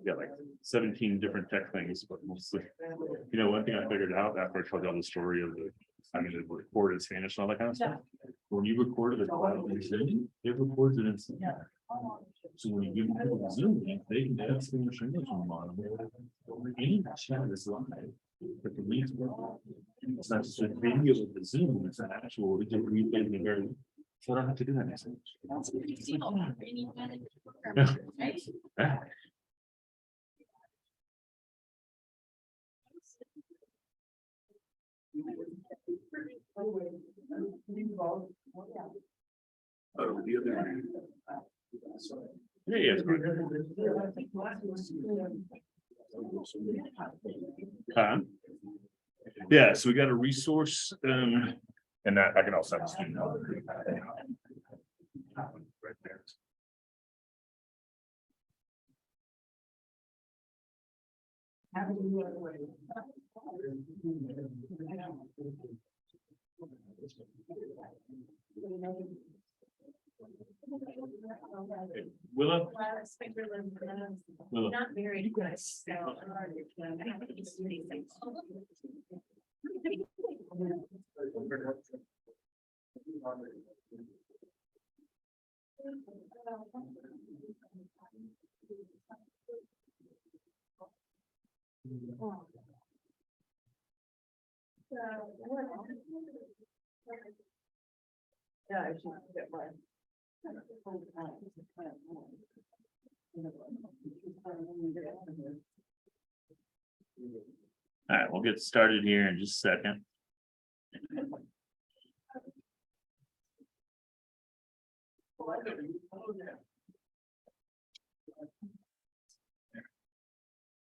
Yeah, like 17 different tech things, but mostly, one thing I figured out after I told you the story of the, it recorded Spanish and all that kind of stuff. When you recorded it, it records it instantly. So when you give people the Zoom link, they can add Spanish English on the bottom. Any chat is live, but the links work. It's not just a video of the Zoom, it's an actual, it's a replay the very. So I don't have to do that next time. Yeah. Oh, the other. Yeah, huh? Yeah, so we got a resource, and that I can also have a student right there. Willow? Willow. Not very good. So, yeah, I should get one. All right, we'll get started here in just a second.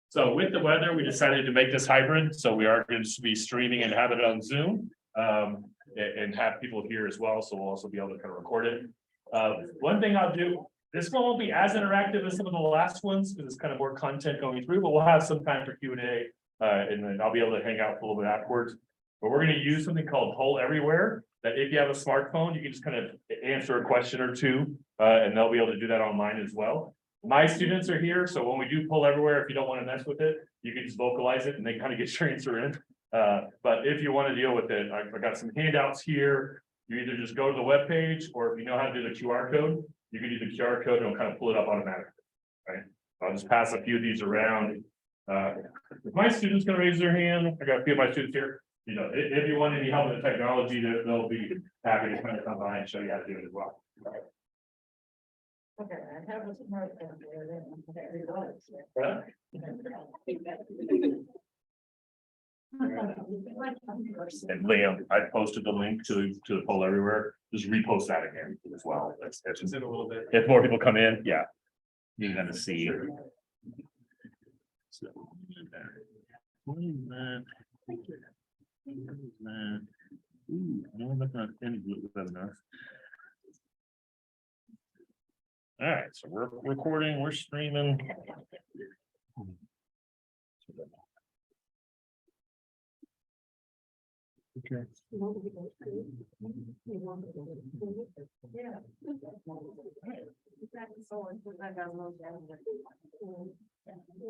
So with the weather, we decided to make this hybrid. So we are going to be streaming and have it on Zoom and have people here as well. So we'll also be able to kind of record it. One thing I'll do, this one won't be as interactive as some of the last ones because it's kind of more content going through, but we'll have some time for Q&A and then I'll be able to hang out for a little bit afterwards. But we're going to use something called Poll Everywhere, that if you have a smartphone, you can just kind of answer a question or two and they'll be able to do that online as well. My students are here, so when we do Poll Everywhere, if you don't want to mess with it, you can just vocalize it and they kind of get your answer in. But if you want to deal with it, I've got some handouts here. You either just go to the web page, or if you know how to do the QR code, you can do the QR code and it'll kind of pull it up automatically. Right? I'll just pass a few of these around. If my students can raise their hand, I got a few of my students here. If you want any help with the technology, they'll be happy to kind of come by and show you how to do it as well. Okay, I have a smartphone there. And Liam, I posted the link to the Poll Everywhere. Just repost that again as well. That's just a little bit. If more people come in, yeah, you're gonna see. So, no, that's not any enough. All right, so we're recording, we're streaming. Okay.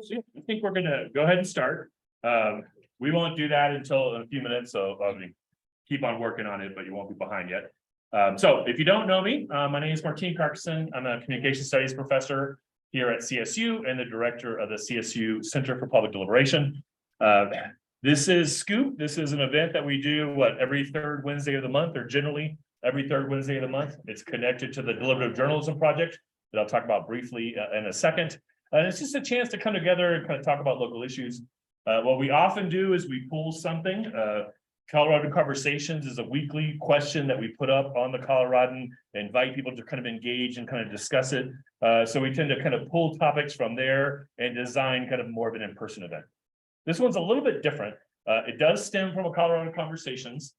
So I think we're gonna go ahead and start. We won't do that until in a few minutes, so I'll keep on working on it, but you won't be behind yet. So if you don't know me, my name is Martín Carcasson. I'm a communication studies professor here at CSU and the director of the CSU Center for Public Deliberation. This is Scoop. This is an event that we do every third Wednesday of the month, or generally every third Wednesday of the month. It's connected to the Deliberative Journalism Project that I'll talk about briefly in a second. And it's just a chance to come together and kind of talk about local issues. What we often do is we pull something. Colorado Conversations is a weekly question that we put up on the Coloradan, invite people to kind of engage and kind of discuss it. So we tend to kind of pull topics from there and design kind of more of an in-person event. This one's a little bit different. It does stem from a Colorado Conversations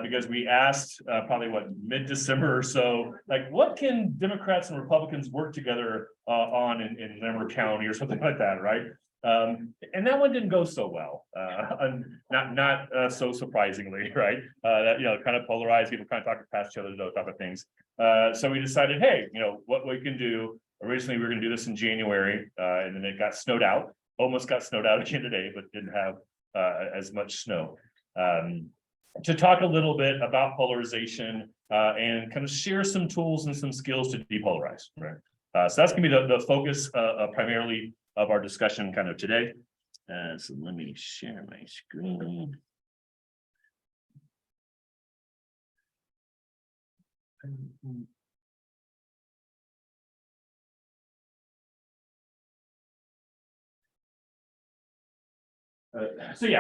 because we asked probably mid-December or so, like what can Democrats and Republicans work together on in Limerick County or something like that, right? And that one didn't go so well, not so surprisingly, right? That, kind of polarized, people kind of talking past each other, those type of things. So we decided, hey, what we can do. Originally, we were going to do this in January, and then it got snowed out, almost got snowed out again today, but didn't have as much snow. To talk a little bit about polarization and kind of share some tools and some skills to depolarize, right? So that's going to be the focus primarily of our discussion kind of today. So let me share my screen.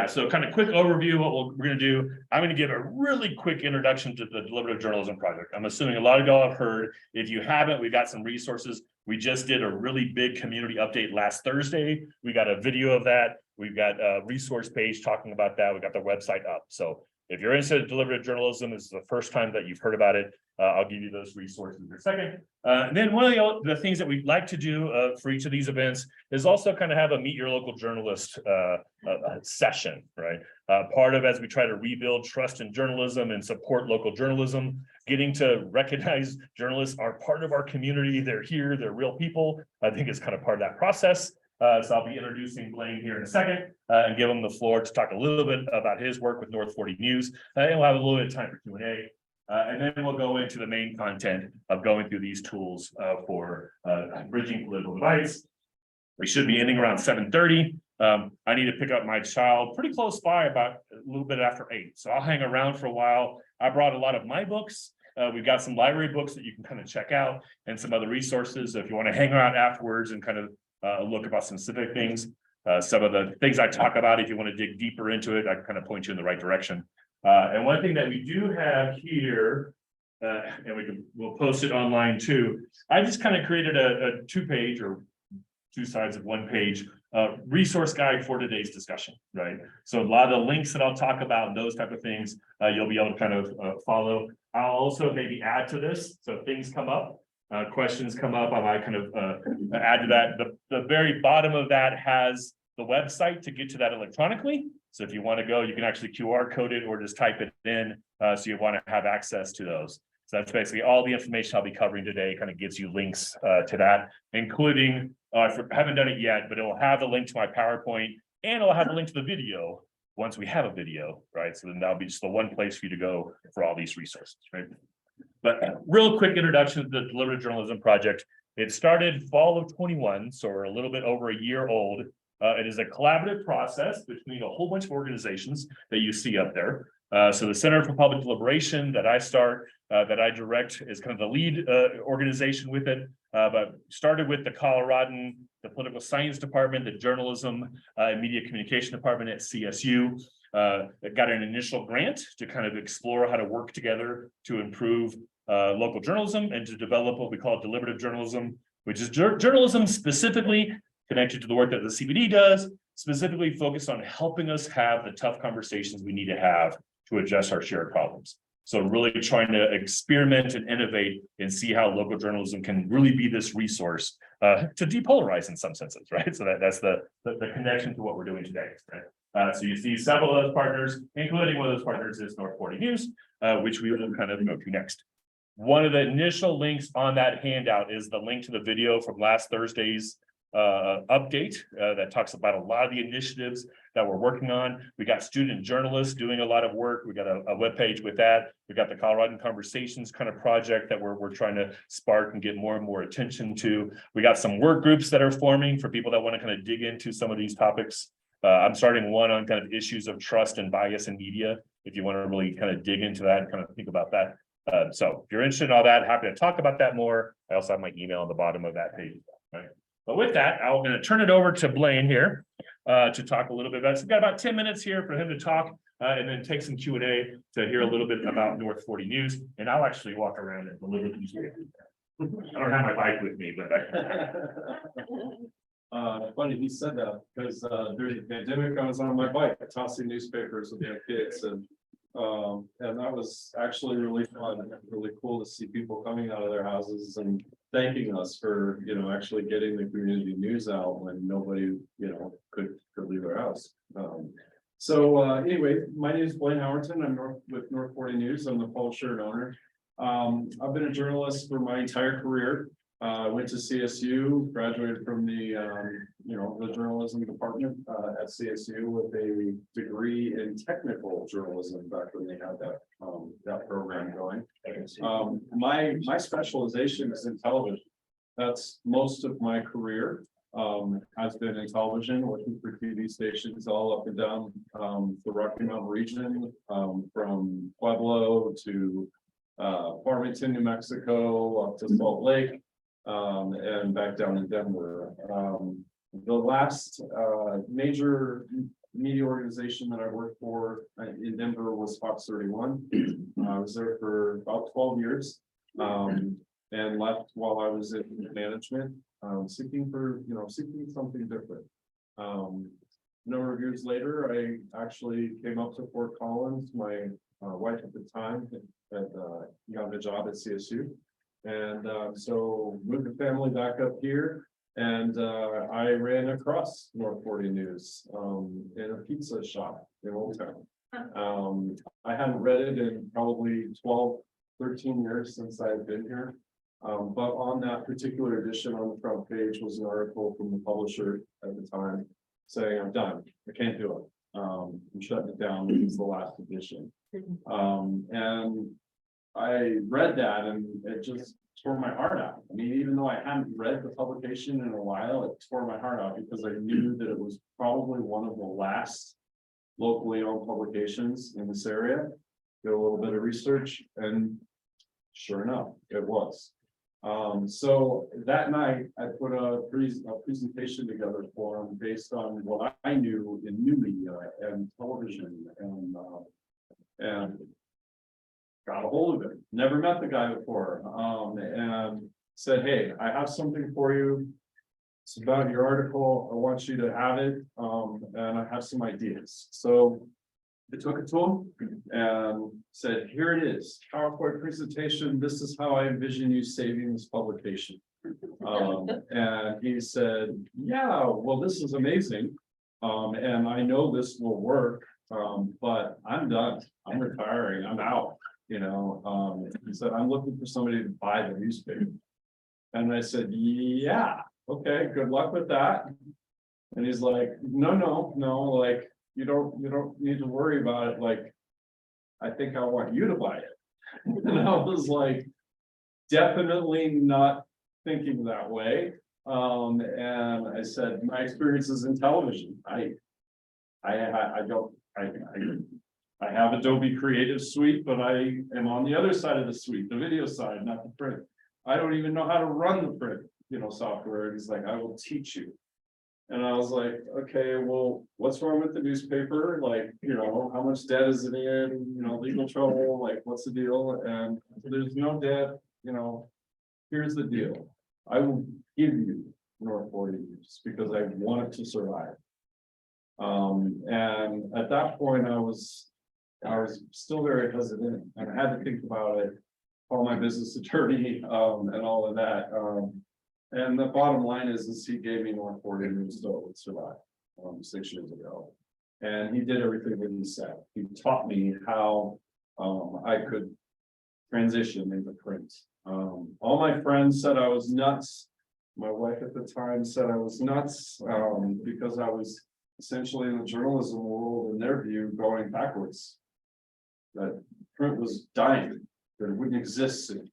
So kind of quick overview of what we're going to do. I'm going to give a really quick introduction to the Deliberative Journalism Project. I'm assuming a lot of y'all have heard. If you haven't, we've got some resources. We just did a really big community update last Thursday. We got a video of that. We've got a resource page talking about that. We got the website up. So if you're interested in deliberative journalism, this is the first time that you've heard about it. I'll give you those resources in a second. And then one of the things that we'd like to do for each of these events is also kind of have a meet your local journalist session, right? Part of as we try to rebuild trust in journalism and support local journalism, getting to recognize journalists are part of our community. They're here, they're real people. I think it's kind of part of that process. So I'll be introducing Blaine here in a second and give him the floor to talk a little bit about his work with North 40 News. And we'll have a little bit of time for Q&A. And then we'll go into the main content of going through these tools for bridging political divides. We should be ending around 7:30. I need to pick up my child pretty close by, about a little bit after 8. So I'll hang around for a while. I brought a lot of my books. We've got some library books that you can kind of check out and some other resources. So if you want to hang around afterwards and kind of look about some specific things, some of the things I talk about, if you want to dig deeper into it, I can kind of point you in the right direction. And one thing that we do have here, and we'll post it online too. I just kind of created a 2-page or 2 sides of 1 page resource guide for today's discussion, right? So a lot of the links that I'll talk about and those type of things, you'll be able to kind of follow. I'll also maybe add to this. So if things come up, questions come up, I might kind of add to that. The very bottom of that has the website to get to that electronically. So if you want to go, you can actually QR code it or just type it in. So you want to have access to those. So that's basically all the information I'll be covering today. Kind of gives you links to that, including, I haven't done it yet, but it'll have the link to my PowerPoint and it'll have the link to the video once we have a video, right? So then that'll be just the one place for you to go for all these resources, right? But real quick introduction to the Deliberative Journalism Project. It started fall of 21, so we're a little bit over a year old. It is a collaborative process between a whole bunch of organizations that you see up there. So the Center for Public Deliberation that I direct is kind of the lead organization with it, but started with the Coloradan, the Political Science Department, the Journalism and Media Communication Department at CSU. It got an initial grant to kind of explore how to work together to improve local journalism and to develop what we call deliberative journalism, which is journalism specifically connected to the work that the CBD does, specifically focused on helping us have the tough conversations we need to have to address our shared problems. So really trying to experiment and innovate and see how local journalism can really be this resource to depolarize in some senses, right? So that's the connection to what we're doing today, right? So you see several of those partners, including one of those partners is North 40 News, which we will kind of go to next. One of the initial links on that handout is the link to the video from last Thursday's update that talks about a lot of the initiatives that we're working on. We got student journalists doing a lot of work. We got a webpage with that. We got the Coloradan Conversations kind of project that we're trying to spark and get more and more attention to. We got some work groups that are forming for people that want to kind of dig into some of these topics. I'm starting one on kind of issues of trust and bias in media. If you want to really kind of dig into that and kind of think about that. So if you're interested in all that, happy to talk about that more. I also have my email on the bottom of that page, right? But with that, I'm going to turn it over to Blaine here to talk a little bit about it. So we've got about 10 minutes here for him to talk and then take some Q&A to hear a little bit about North 40 News. And I'll actually walk around and deliver the newspaper. I don't have my bike with me, but Funny he said that, because during the pandemic, I was on my bike tossing newspapers with my kids, and that was actually really fun, really cool to see people coming out of their houses and thanking us for, actually getting the community news out when nobody, could leave their house. Anyway, my name is Blaine Howerton. I'm with North 40 News. I'm the publisher and owner. I've been a journalist for my entire career. I went to CSU, graduated from the journalism department at CSU with a degree in technical journalism back when they had that program going. My specialization is in television. That's most of my career has been in television, working for TV stations all up and down the Rocky Mountain region, from Pueblo to Farmington, New Mexico, up to Salt Lake, and back down in Denver. The last major media organization that I worked for in Denver was Fox 31. I was there for about 12 years and left while I was in management, seeking something different. Number of years later, I actually came up to Fort Collins. My wife at the time had gotten a job at CSU. And so moved the family back up here, and I ran across North 40 News in a pizza shop in Old Town. I hadn't read it in probably 12, 13 years since I had been here. But on that particular edition on the front page was an article from the publisher at the time saying, "I'm done. I can't do it. I'm shutting it down. This is the last edition." And I read that and it just tore my heart out. I mean, even though I hadn't read the publication in a while, it tore my heart out because I knew that it was probably one of the last locally owned publications in this area. Did a little bit of research, and sure enough, it was. So that night I put a presentation together for them based on what I knew in new media and television, and got a hold of him. Never met the guy before, and said, "Hey, I have something for you. It's about your article. I want you to have it, and I have some ideas." So I took it to him and said, "Here it is, PowerPoint presentation. This is how I envision you saving this publication." And he said, "Yeah, well, this is amazing. And I know this will work, but I'm done. I'm retiring. I'm out." He said, "I'm looking for somebody to buy the newspaper." And I said, "Yeah, okay, good luck with that." And he's like, no, like, you don't need to worry about it. Like, I think I want you to buy it." And I was like, definitely not thinking that way. And I said, "My experience is in television. I have Adobe Creative Suite, but I am on the other side of the suite, the video side, not the print. I don't even know how to run the print, software." And he's like, "I will teach you." And I was like, "Okay, well, what's wrong with the newspaper? Like, how much debt is it in? Legal trouble? Like, what's the deal?" And "There's no debt. Here's the deal. I will give you North 40 News because I want it to survive." And at that point, I was still very hesitant, and I had to think about it, call my business attorney, and all of that. And the bottom line is he gave me North 40 News so it would survive 6 years ago. And he did everything that he said. He taught me how I could transition into print. All my friends said I was nuts. My wife at the time said I was nuts because I was essentially in the journalism world, in their view, going backwards. That print was dying, that it wouldn't exist soon.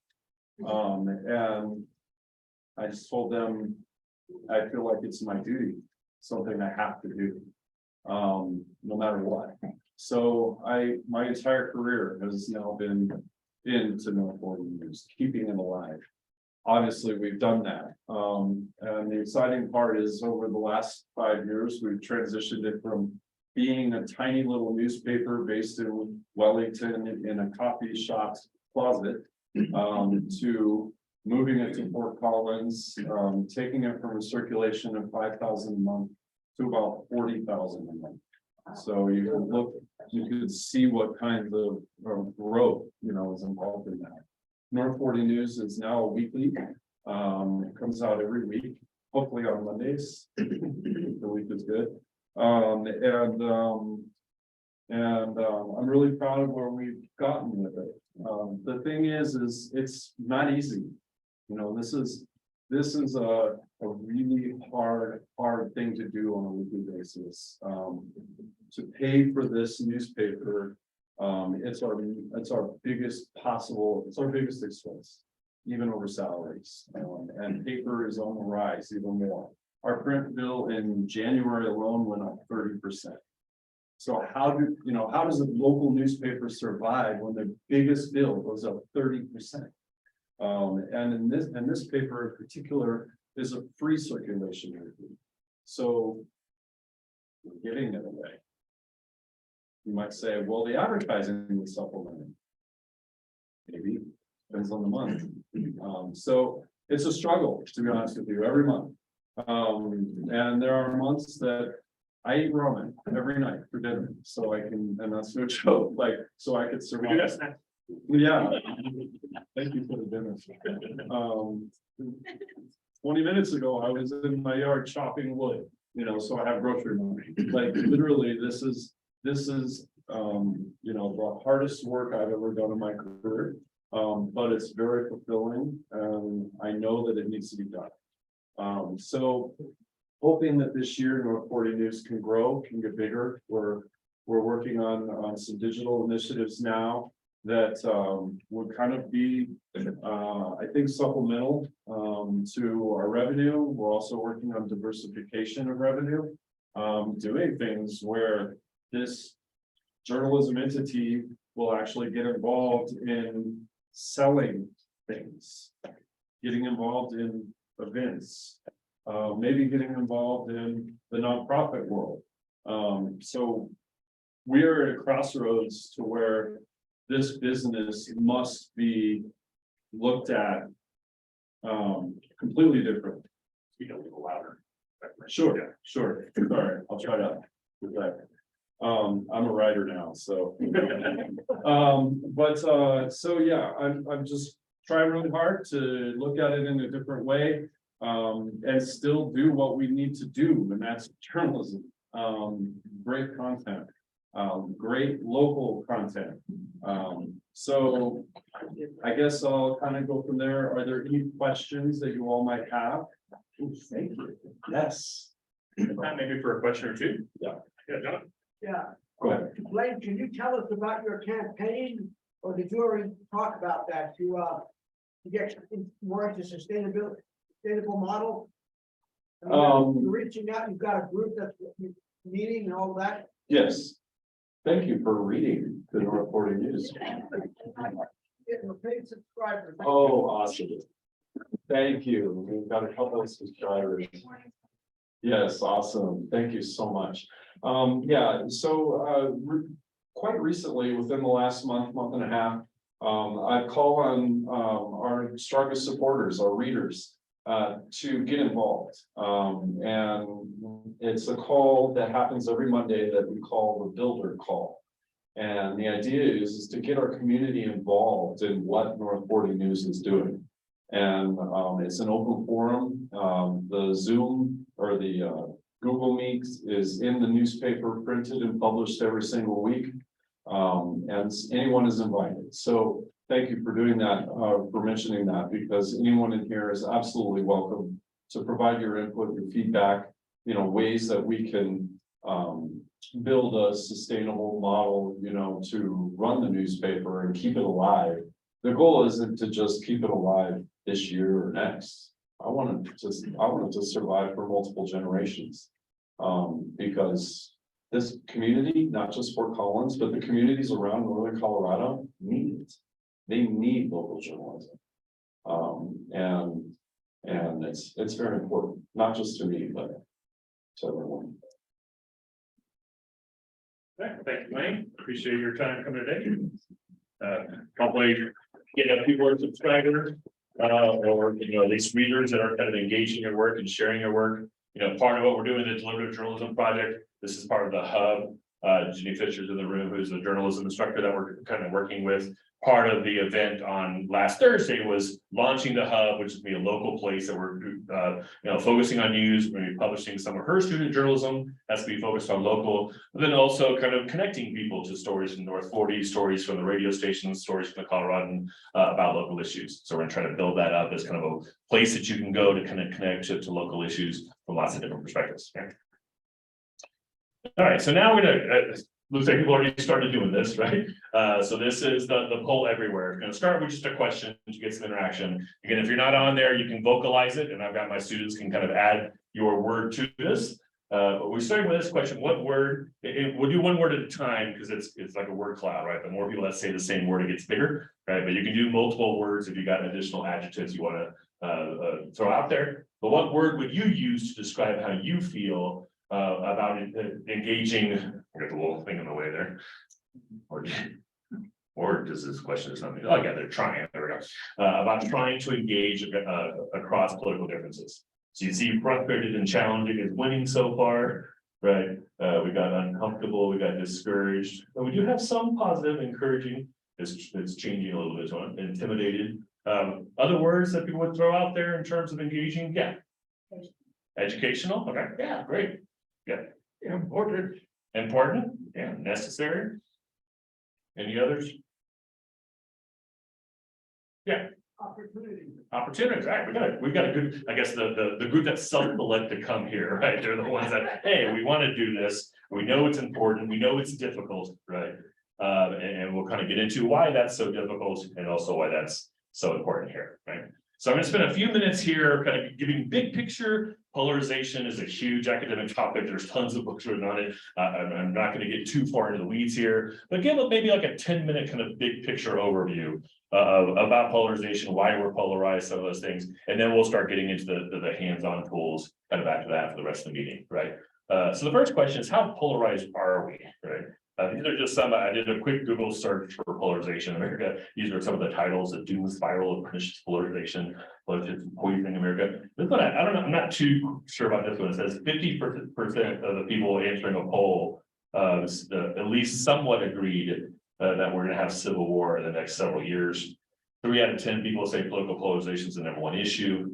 And I just told them, I feel like it's my duty, something I have to do, no matter what. So my entire career has now been into North 40 News, keeping it alive. obviously, we've done that. And the exciting part is over the last 5 years, we've transitioned it from being a tiny little newspaper based in Wellington in a coffee shop's closet, to moving it to Fort Collins, taking it from a circulation of 5,000 a month to about 40,000 a month. So you can look, you can see what kind of growth, is involved in that. North 40 News is now a weekly. It comes out every week, hopefully on Mondays. The week is good. I'm really proud of where we've gotten with it. The thing is it's not easy. This is a really hard thing to do on a weekly basis. To pay for this newspaper, it's our biggest expense, even over salaries. And paper is on the rise even more. Our print bill in January alone went up 30%. So how does a local newspaper survive when the biggest bill goes up 30%? And in this paper in particular is a free circulation review. So we're giving it away. You might say, well, the advertising was supplemented. Maybe, depends on the month. So it's a struggle, to be honest with you, every month. And there are months that I eat ramen every night for dinner, so I can, and that's no joke, so I could survive. Yeah. Thank you for the dinner. 20 minutes ago, I was in my yard chopping wood, so I have grocery money. Literally, this is the hardest work I've ever done in my career. But it's very fulfilling, and I know that it needs to be done. So hoping that this year North 40 News can grow, can get bigger. We're working on some digital initiatives now that would kind of be, I think, supplemental to our revenue. We're also working on diversification of revenue, doing things where this journalism entity will actually get involved in selling things, getting involved in events, maybe getting involved in the nonprofit world. So we are at a crossroads to where this business must be looked at completely different. Speak a little louder. Sure. Sorry, I'll try to do that. I'm a writer now, so. So yeah, I'm just trying really hard to look at it in a different way, and still do what we need to do, and that's journalism. Great content, great local content. So I guess I'll kind of go from there. Are there any questions that you all might have? Ooh, thank you. Yes. Maybe for a question or two. Yeah. Yeah, John. Yeah, Go ahead. Blaine, can you tell us about your campaign, or did you already talk about that to get more into sustainable model? You're reaching out, you've got a group that's meeting and all that. Yes. Thank you for reading the North 40 News. Getting a paid subscriber. Oh, awesome. Thank you. We've got a couple of subscribers. Yes, awesome. Thank you so much. Yeah, so quite recently, within the last month and a half, I've called on our strongest supporters, our readers, to get involved. And it's a call that happens every Monday that we call the Builder Call. And the idea is to get our community involved in what North 40 News is doing. And it's an open forum. The Zoom or the Google Meet is in the newspaper, printed and published every single week. And anyone is invited. So thank you for doing that, for mentioning that, because anyone in here is absolutely welcome to provide your input, your feedback, ways that we can build a sustainable model, to run the newspaper and keep it alive. The goal isn't to just keep it alive this year or next. I want it to survive for multiple generations. Because this community, not just Fort Collins, but the communities around northern Colorado need it. They need local journalism. And it's very important, not just to me, but to everyone. Okay, thank you, Wayne. Appreciate your time coming today. Hopefully get a few more subscribers, or, at least readers that are kind of engaging your work and sharing your work. Part of what we're doing, the Deliberative Journalism Project, this is part of the hub. Ginny Fisher's in the room, who's a journalism instructor that we're kind of working with. Part of the event on last Thursday was launching the hub, which is be a local place that we're focusing on news. We're going to be publishing some of her student journalism that's to be focused on local, but then also kind of connecting people to stories from North 40, stories from the radio stations, stories from the Coloradan about local issues. So we're going to try to build that up as kind of a place that you can go to kind of connect to local issues from lots of different perspectives. Yeah. All right, so now we're gonna looks like people already started doing this, right? So this is the poll everywhere. We're gonna start with just a question to get some interaction. Again, if you're not on there, you can vocalize it, and I've got my students can kind of add your word to this. But we're starting with this question: what word? We'll do one word at a time because it's like a word cloud, right? The more people that say the same word, it gets bigger, right? But you can do multiple words if you got additional adjectives you want to throw out there. But what word would you use to describe how you feel about engaging? I got the little thing in the way there. Or does this question or something? Oh, yeah, they're trying. There we go. About trying to engage across political differences. So you see, frustrated and challenging is winning so far, right? We got uncomfortable, we got discouraged, and we do have some positive, encouraging. It's changing a little bit. So intimidated. Other words that people would throw out there in terms of engaging, yeah. Educational, okay, yeah, great. Yeah. Important, yeah, necessary. Any others? Yeah. Opportunities, right? We've got a good, I guess the group that self-select to come here, right? They're the ones that, hey, we want to do this. We know it's important, we know it's difficult, right? And we'll kind of get into why that's so difficult and also why that's so important here, right? So I'm going to spend a few minutes here kind of giving big picture. Polarization is a huge academic topic. There's tons of books written on it. I'm not going to get too far into the weeds here, but give it maybe like a 10-minute kind of big picture overview about polarization, why we're polarized, some of those things. And then we'll start getting into the hands-on tools kind of after that for the rest of the meeting, right? So the first question is, how polarized are we, right? These are just some, I did a quick Google search for polarization in America. These are some of the titles: The Doom Spiral of Pernicious Polarization, Poisoning America. This one, I don't know, I'm not too sure about this one. It says 50% of the people answering a poll at least somewhat agreed that we're going to have civil war in the next several years. 3 out of 10 people say political polarization is the number one issue.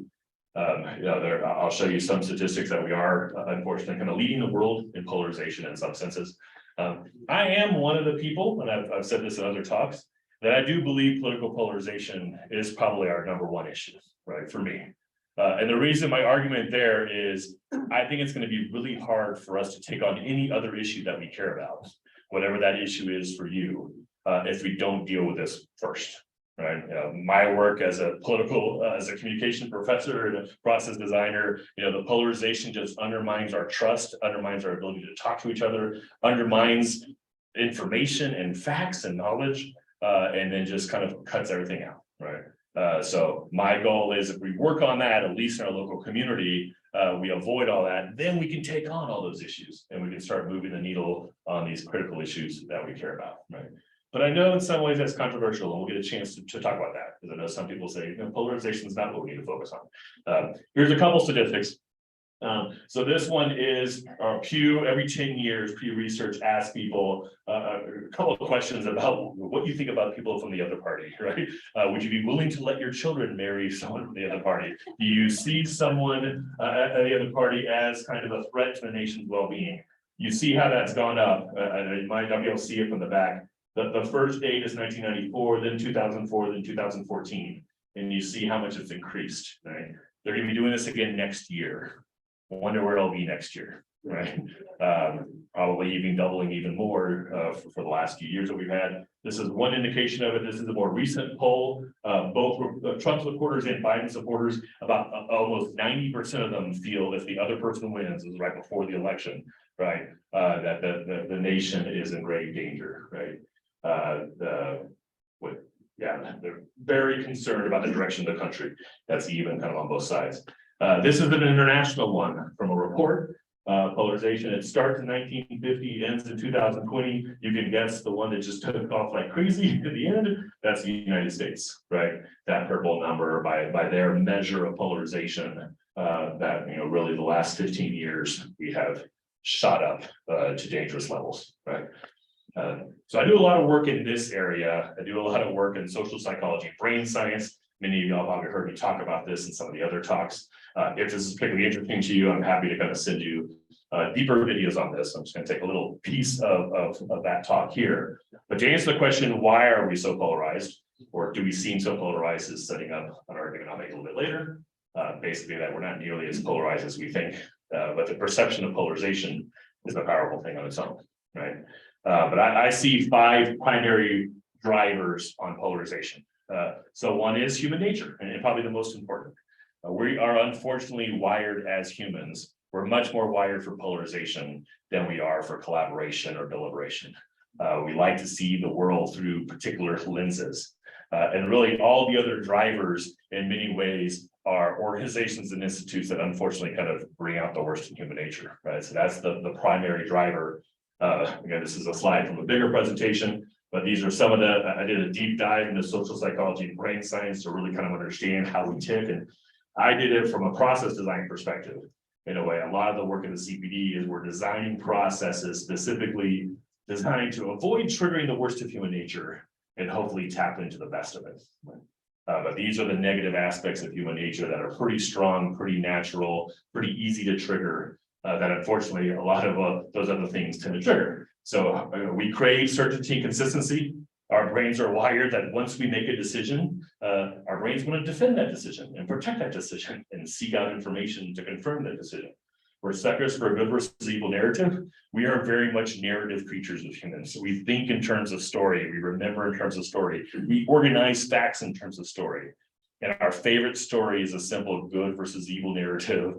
I'll show you some statistics that we are unfortunately kind of leading the world in polarization in some senses. I am one of the people, and I've said this in other talks, that I do believe political polarization is probably our number one issue, right, for me. And the reason my argument there is, I think it's going to be really hard for us to take on any other issue that we care about, whatever that issue is for you, if we don't deal with this first. Right. My work as a communication professor and a process designer, the polarization just undermines our trust, undermines our ability to talk to each other, undermines information and facts and knowledge, and then just kind of cuts everything out. Right. So my goal is, if we work on that, at least in our local community, we avoid all that, then we can take on all those issues and we can start moving the needle on these critical issues that we care about. Right. But I know in some ways that's controversial, and we'll get a chance to talk about that, because I know some people say polarization is not what we need to focus on. Here's a couple statistics. So this one is Pew. Every 10 years, Pew Research asks people a couple of questions about what you think about people from the other party, right? Would you be willing to let your children marry someone from the other party? Do you see someone at the other party as kind of a threat to the nation's well-being? You see how that's gone up. You might not be able to see it from the back. The first date is 1994, then 2004, then 2014. And you see how much it's increased, right? They're going to be doing this again next year. I wonder where it'll be next year, right? Probably even doubling even more for the last few years that we've had. This is one indication of it. This is a more recent poll. Both Trump supporters and Biden supporters, about almost 90% of them feel if the other person wins, is right before the election, right? That the nation is in grave danger, right? very concerned about the direction of the country. That's even kind of on both sides. This is an international one from a report. Polarization, it starts in 1950, ends in 2020. You can guess the one that just took off like crazy at the end. That's the United States, right? That purple number by their measure of polarization, that, you know, really the last 15 years, we have shot up to dangerous levels, right? So I do a lot of work in this area. I do a lot of work in social psychology, brain science. Many of y'all probably heard me talk about this in some of the other talks. If this is particularly interesting to you, I'm happy to kind of send you deeper videos on this. I'm just going to take a little piece of that talk here. But to answer the question, why are we so polarized? Or do we seem so polarized, is setting up an argument I'll make a little bit later. Basically that we're not nearly as polarized as we think. But the perception of polarization is a powerful thing on its own, right? But I see 5 primary drivers on polarization. So one is human nature, and probably the most important. We are unfortunately wired as humans. We're much more wired for polarization than we are for collaboration or deliberation. We like to see the world through particular lenses. And really all the other drivers in many ways are organizations and institutes that unfortunately kind of bring out the worst in human nature, right? So that's the primary driver. Again, this is a slide from a bigger presentation, but these are some of I did a deep dive into social psychology and brain science to really kind of understand how we tick. And I did it from a process design perspective. In a way, a lot of the work in the CPD is we're designing processes specifically designed to avoid triggering the worst of human nature and hopefully tap into the best of it. But these are the negative aspects of human nature that are pretty strong, pretty natural, pretty easy to trigger, that unfortunately a lot of those other things tend to trigger. So we crave certainty and consistency. Our brains are wired that once we make a decision, our brains want to defend that decision and protect that decision and seek out information to confirm that decision. We're suckers for a good versus evil narrative. We are very much narrative creatures of humans. So we think in terms of story. We remember in terms of story. We organize facts in terms of story. And our favorite story is a simple good versus evil narrative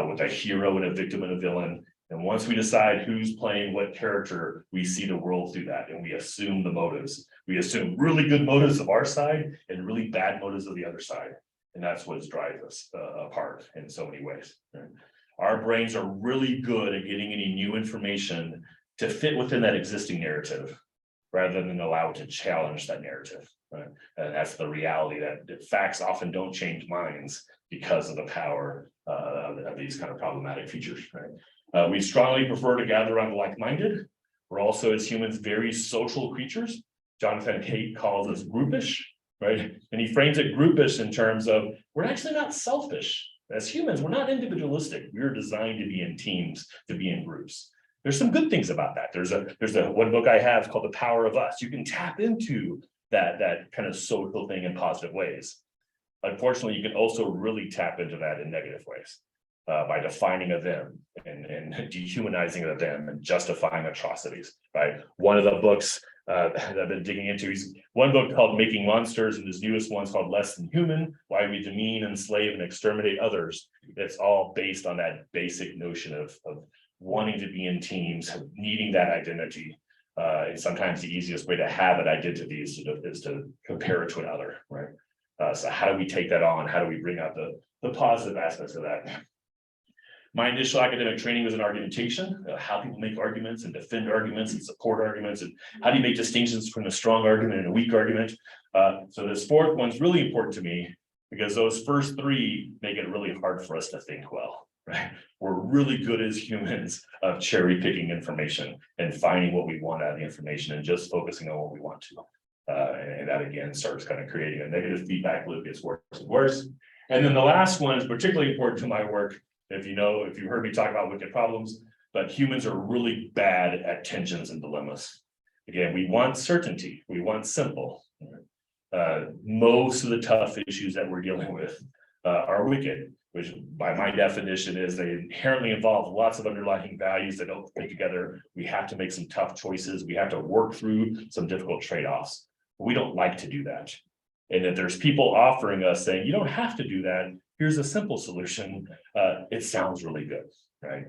with a hero and a victim and a villain. And once we decide who's playing what character, we see the world through that and we assume the motives. We assume really good motives of our side and really bad motives of the other side. And that's what drives us apart in so many ways. Right? Our brains are really good at getting any new information to fit within that existing narrative rather than allow it to challenge that narrative. Right? And that's the reality that facts often don't change minds because of the power of these kind of problematic features. Right? We strongly prefer to gather around the like-minded. We're also, as humans, very social creatures. Jonathan Haidt calls us groupish, right? And he frames it groupish in terms of we're actually not selfish. As humans, we're not individualistic. We're designed to be in teams, to be in groups. There's some good things about that. There's a one book I have called The Power of Us. You can tap into that kind of social thing in positive ways. Unfortunately, you can also really tap into that in negative ways. By defining a them and dehumanizing a them and justifying atrocities, right? One of the books that I've been digging into is one book called Making Monsters, and his newest one's called Less Than Human, Why We Demean, Enslave, and Exterminate Others. It's all based on that basic notion of wanting to be in teams, needing that identity. And sometimes the easiest way to have an identity is to compare it to another, right? So how do we take that on? How do we bring out the positive aspects of that? My initial academic training was in argumentation, how people make arguments and defend arguments and support arguments, and how do you make distinctions between a strong argument and a weak argument. So this fourth one's really important to me because those first 3 make it really hard for us to think well, right? We're really good as humans of cherry picking information and finding what we want out of the information and just focusing on what we want to. And that again starts kind of creating a negative feedback loop, gets worse and worse. And then the last one is particularly important to my work. If you heard me talk about wicked problems, but humans are really bad at tensions and dilemmas. Again, we want certainty, we want simple. Most of the tough issues that we're dealing with are wicked, which by my definition is they inherently involve lots of underlying values that don't fit together. We have to make some tough choices. We have to work through some difficult trade-offs. We don't like to do that. And if there's people offering us saying, you don't have to do that, here's a simple solution, it sounds really good, right?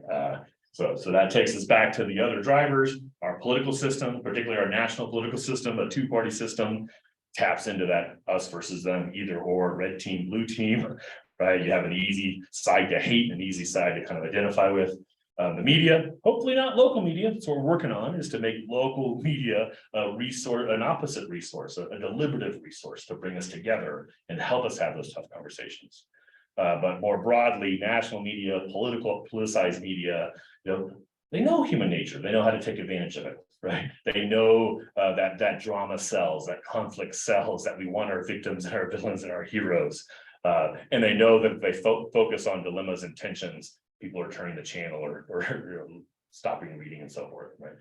So that takes us back to the other drivers, our political system, particularly our national political system, a 2-party system. taps into that us versus them, either or, red team, blue team, right? You have an easy side to hate and an easy side to kind of identify with. The media, hopefully not local media, that's what we're working on, is to make local media a resource, an opposite resource, a deliberative resource to bring us together and help us have those tough conversations. But more broadly, national media, politicized media, they know human nature, they know how to take advantage of it, right? They know that drama sells, that conflict sells, that we want our victims and our villains and our heroes. And they know that if they focus on dilemmas and tensions, people are turning the channel or stopping reading and so forth, right?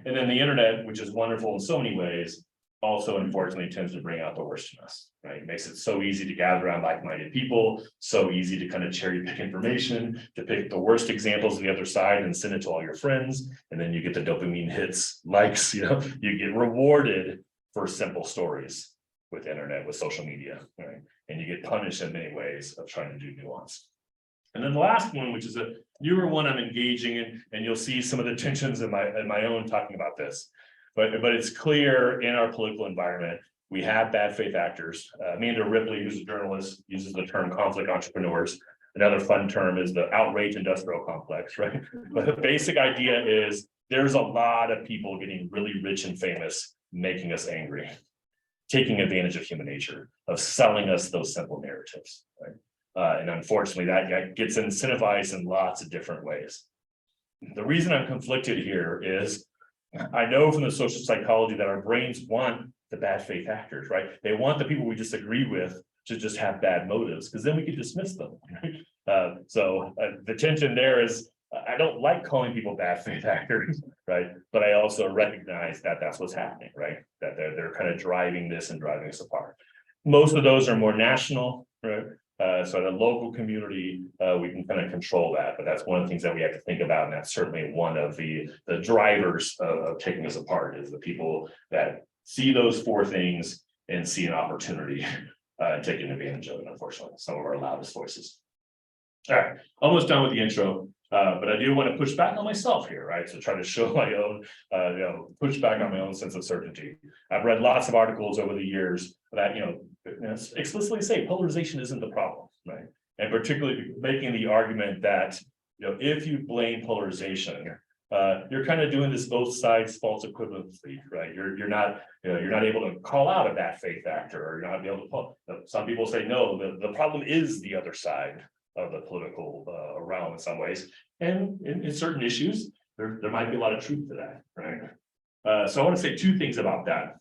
And then the internet, which is wonderful in so many ways, also unfortunately tends to bring out the worst in us, right? It makes it so easy to gather around like-minded people, so easy to kind of cherry pick information, to pick the worst examples of the other side and send it to all your friends. And then you get the dopamine hits, likes, you get rewarded for simple stories with internet, with social media, right? And you get punished in many ways of trying to do nuance. And then the last one, which is a newer one I'm engaging in, and you'll see some of the tensions in my own talking about this. But it's clear in our political environment, we have bad faith actors. Amanda Ripley, who's a journalist, uses the term conflict entrepreneurs. Another fun term is the outrage industrial complex, right? But the basic idea is there's a lot of people getting really rich and famous, making us angry, taking advantage of human nature, of selling us those simple narratives, right? And unfortunately, that gets incentivized in lots of different ways. The reason I'm conflicted here is I know from the social psychology that our brains want the bad faith actors, right? They want the people we disagree with to just have bad motives, because then we can dismiss them. Right? So the tension there is I don't like calling people bad faith actors, right? But I also recognize that that's what's happening, right? That they're kind of driving this and driving us apart. Most of those are more national, right? So at a local community, we can kind of control that, but that's one of the things that we have to think about, and that's certainly one of the drivers of taking us apart, is the people that see those four things and see an opportunity, taking advantage of it. Unfortunately, some of our loudest voices. All right, almost done with the intro, but I do want to push back on myself here, right? So try to show my own, push back on my own sense of certainty. I've read lots of articles over the years that explicitly say polarization isn't the problem, right? And particularly making the argument that if you blame polarization, you're kind of doing this both sides false equivalency, right? You're not able to call out a bad faith actor, or you're not able to. Some people say no, the problem is the other side of the political realm in some ways, and in certain issues there might be a lot of truth to that, right? So I want to say two things about that.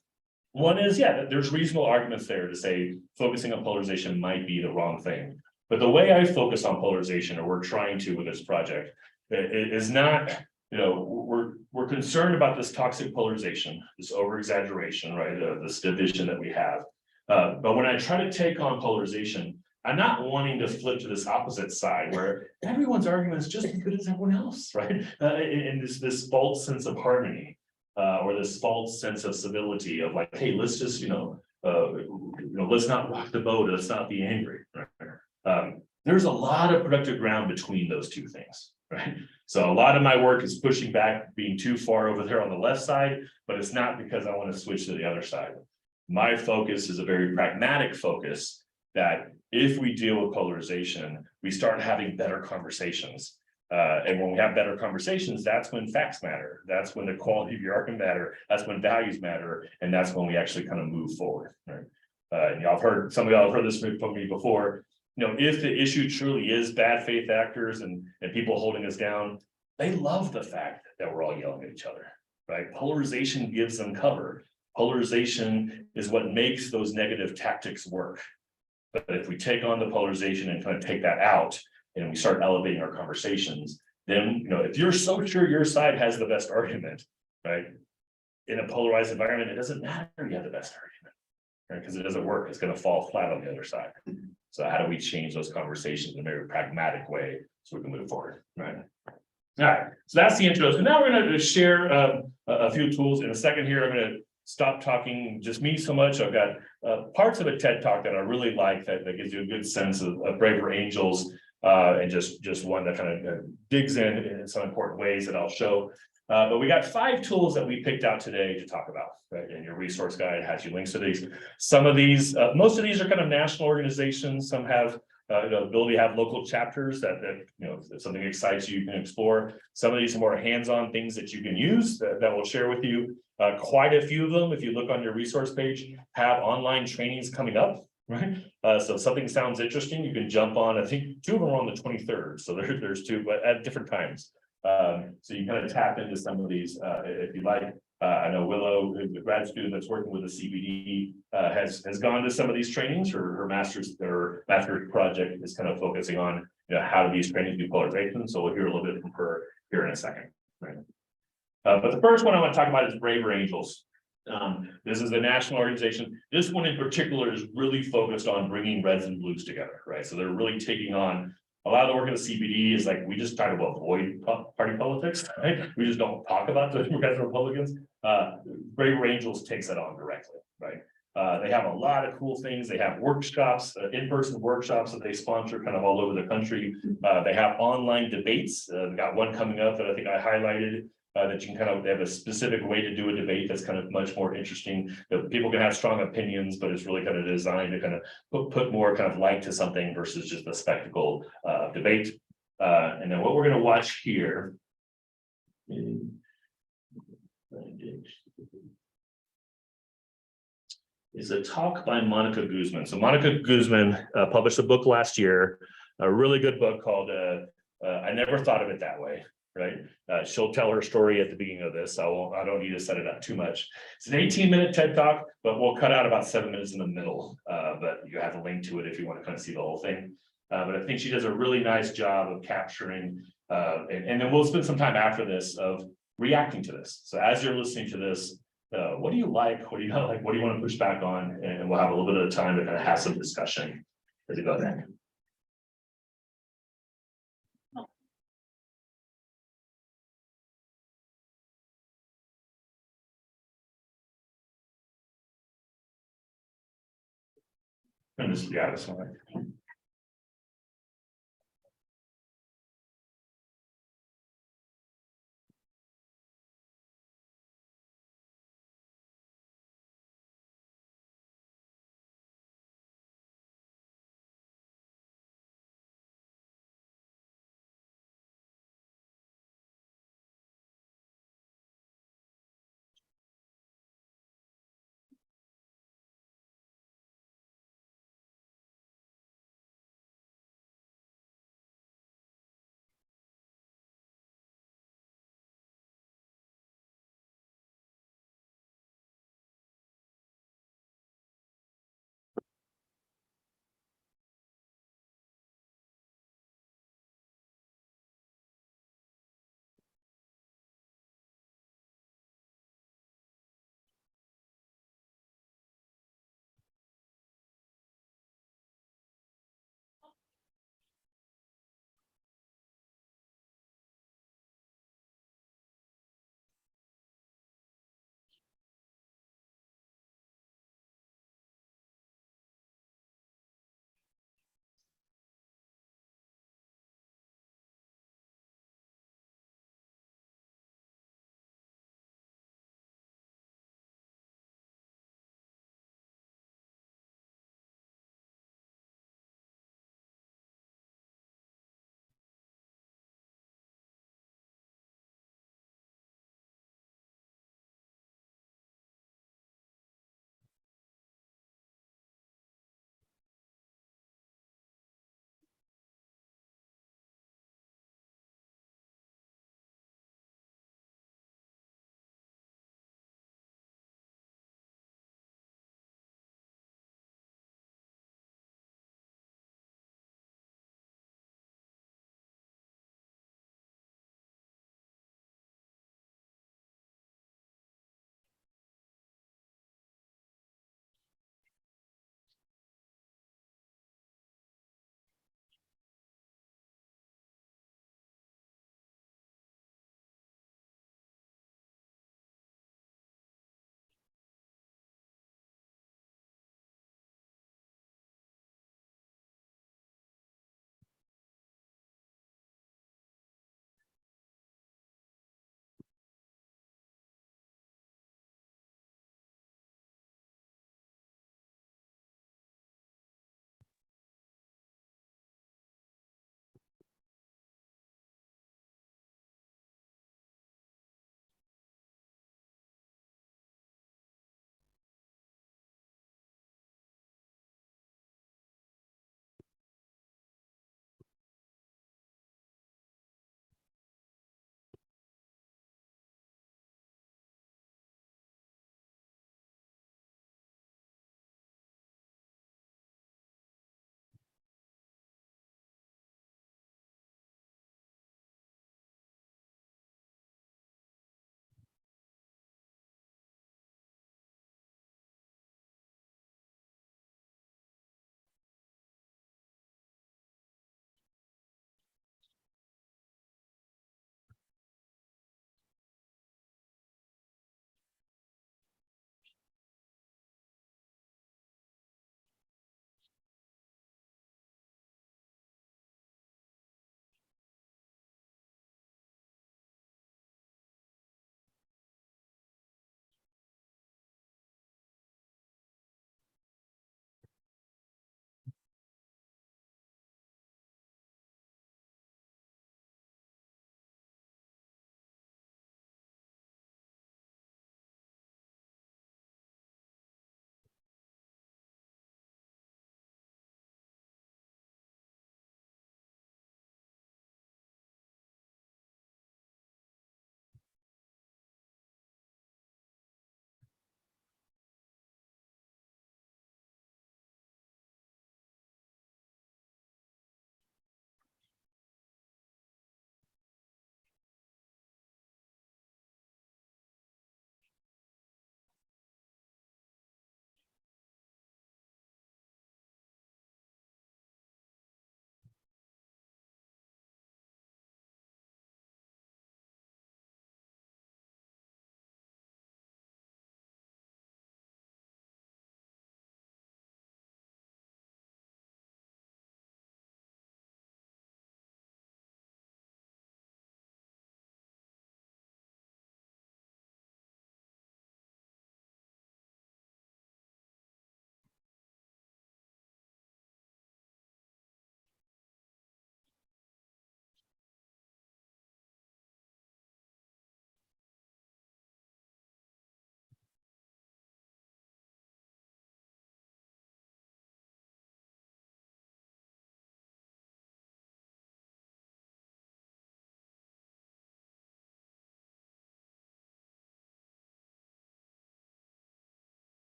One is, there's reasonable arguments there to say focusing on polarization might be the wrong thing. But the way I focus on polarization, or we're trying to with this project, is not, we're concerned about this toxic polarization, this over-exaggeration, right? This division that we have. But when I try to take on polarization, I'm not wanting to flip to this opposite side where everyone's argument is just as good as everyone else, right? And this false sense of harmony. Or this false sense of civility of like, hey, let's just, let's not rock the boat, let's not be angry. Right? There's a lot of productive ground between those two things, right? So a lot of my work is pushing back, being too far over there on the left side, but it's not because I want to switch to the other side. My focus is a very pragmatic focus that if we deal with polarization, we start having better conversations. And when we have better conversations, that's when facts matter. That's when the quality of your argument matter. That's when values matter. And that's when we actually kind of move forward. Right? I've heard, some of y'all have heard this from me before. If the issue truly is bad faith actors and people holding us down, they love the fact that we're all yelling at each other, right? Polarization gives them cover. Polarization is what makes those negative tactics work. But if we take on the polarization and kind of take that out, and we start elevating our conversations, then, if you're so sure your side has the best argument, right? In a polarized environment, it doesn't matter you have the best argument, right? Because it doesn't work. It's going to fall flat on the other side. So how do we change those conversations in a very pragmatic way so we can move forward, right? All right, so that's the intro. So now we're going to share a few tools. In a second here, I'm going to stop talking just me so much. I've got parts of a TED Talk that I really like that gives you a good sense of Braver Angels. And just one that kind of digs in some important ways that I'll show. But we got 5 tools that we picked out today to talk about, right? And your resource guide has you links to these. Some of these, most of these are kind of national organizations. Some have the ability to have local chapters that if something excites you, you can explore. Some of these are more hands-on things that you can use that we'll share with you. Quite a few of them, if you look on your resource page, have online trainings coming up, right? So if something sounds interesting, you can jump on. I think 2 of them are on the 23rd. So there's 2, but at different times. So you kind of tap into some of these if you like. I know Willow, the grad student that's working with the CBD, has gone to some of these trainings. Her master's project is kind of focusing on how do these trainings do polarization. So we'll hear a little bit from her here in a second. Right. But the first one I want to talk about is Braver Angels. This is a national organization. This one in particular is really focused on bringing reds and blues together, right? So they're really taking on a lot of the work of the CBD is like, we just try to avoid party politics, right? We just don't talk about the Democrats and Republicans. Braver Angels takes that on directly, right? They have a lot of cool things. They have workshops, in-person workshops that they sponsor kind of all over the country. They have online debates. They got one coming up that I think I highlighted. That you can kind of, they have a specific way to do a debate that's kind of much more interesting. That people can have strong opinions, but it's really kind of designed to kind of put more kind of light to something versus just a spectacle debate. And then what we're going to watch here is a talk by Monica Guzman. So Monica Guzman published a book last year, a really good book called I Never Thought of It That Way. Right. She'll tell her story at the beginning of this. I don't need to set it up too much. It's an 18-minute TED Talk, but we'll cut out about 7 minutes in the middle. But you have a link to it if you want to kind of see the whole thing. But I think she does a really nice job of capturing, and then we'll spend some time after this of reacting to this. So as you're listening to this, what do you like? What do you not like? What do you want to push back on? And we'll have a little bit of time to kind of have some discussion as we go there. And this, yeah, this one.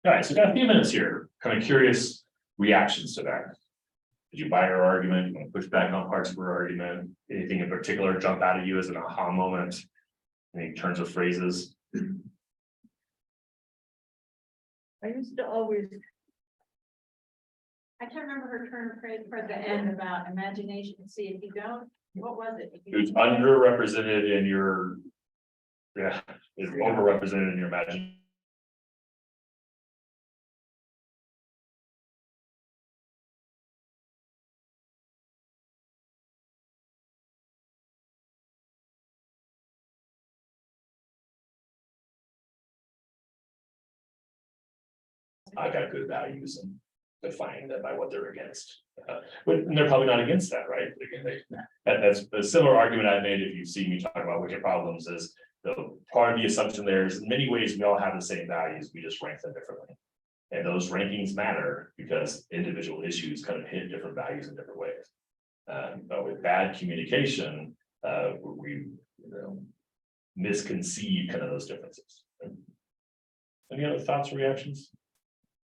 All right, so we've got a few minutes here, kind of curious reactions to that. Did you buy her argument? You want to push back on parts of her argument? Anything in particular jump out at you as an aha moment? Any turns of phrases? I used to always. I can't remember her turn of phrase for the end about imagination. See, if you don't, what was it? If you Who's don't- underrepresented in your, yeah, is overrepresented in your imagination. I got good values and define them by what they're against. But they're probably not against that, right? Again, that's a similar argument I made if you see me talk about wicked problems is the part of the assumption there is in many ways we all have the same values, we just rank them differently. And those rankings matter because individual issues kind of hit different values in different ways. But with bad communication, we misconceive kind of those differences. Any other thoughts or reactions?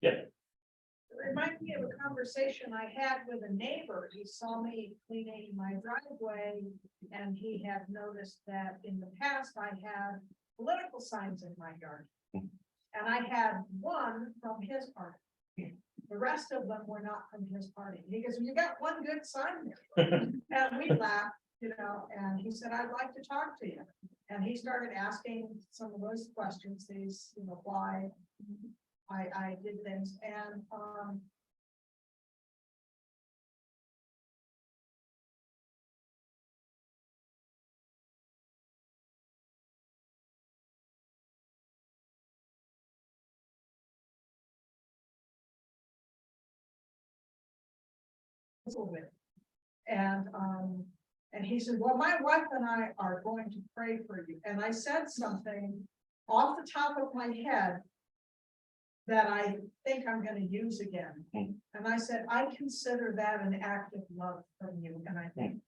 Yeah. It reminded me of a conversation I had with a neighbor. He saw me cleaning my driveway and he had noticed that in the past I had political signs in my yard. And I had one from his party. The rest of them were not from his party. He goes, "You got one good sign there." And we laughed, and he said, "I'd like to talk to you." And he started asking some of those questions, why I did things and, and he said, "Well, my wife and I are going to pray for you." And I said something off the top of my head that I think I'm gonna use again. And I said, "I consider that an act of love from you." And I think.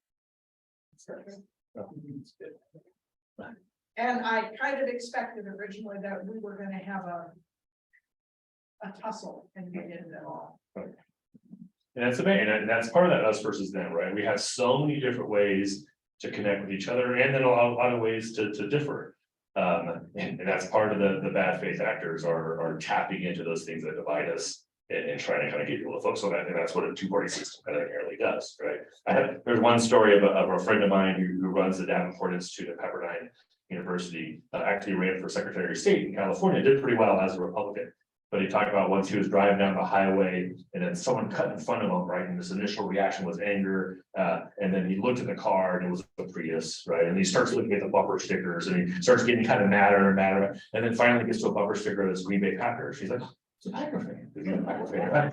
And I kind of expected originally that we were gonna have a tussle, and we didn't at all. And that's amazing, and that's part of that us versus them, right? We have so many different ways to connect with each other, and then a lot of ways to differ. And that's part of the bad faith actors are tapping into those things that divide us and trying to kind of get people to focus on that, and that's what a two-party system kind of inherently does, right? There's one story of a friend of mine who runs the Davenport Institute at Pepperdine University, actually ran for Secretary of State in California, did pretty well as a Republican. But he talked about once he was driving down the highway and then someone cut in front of him, right? And his initial reaction was anger. And then he looked at the car and it was a Prius, right? And he starts looking at the bumper stickers and he starts getting kind of madder and madder. And then finally gets to a bumper sticker that's Green Bay Packers. She's like, "Oh, it's a Packer fan. It's a Packer fan, right?"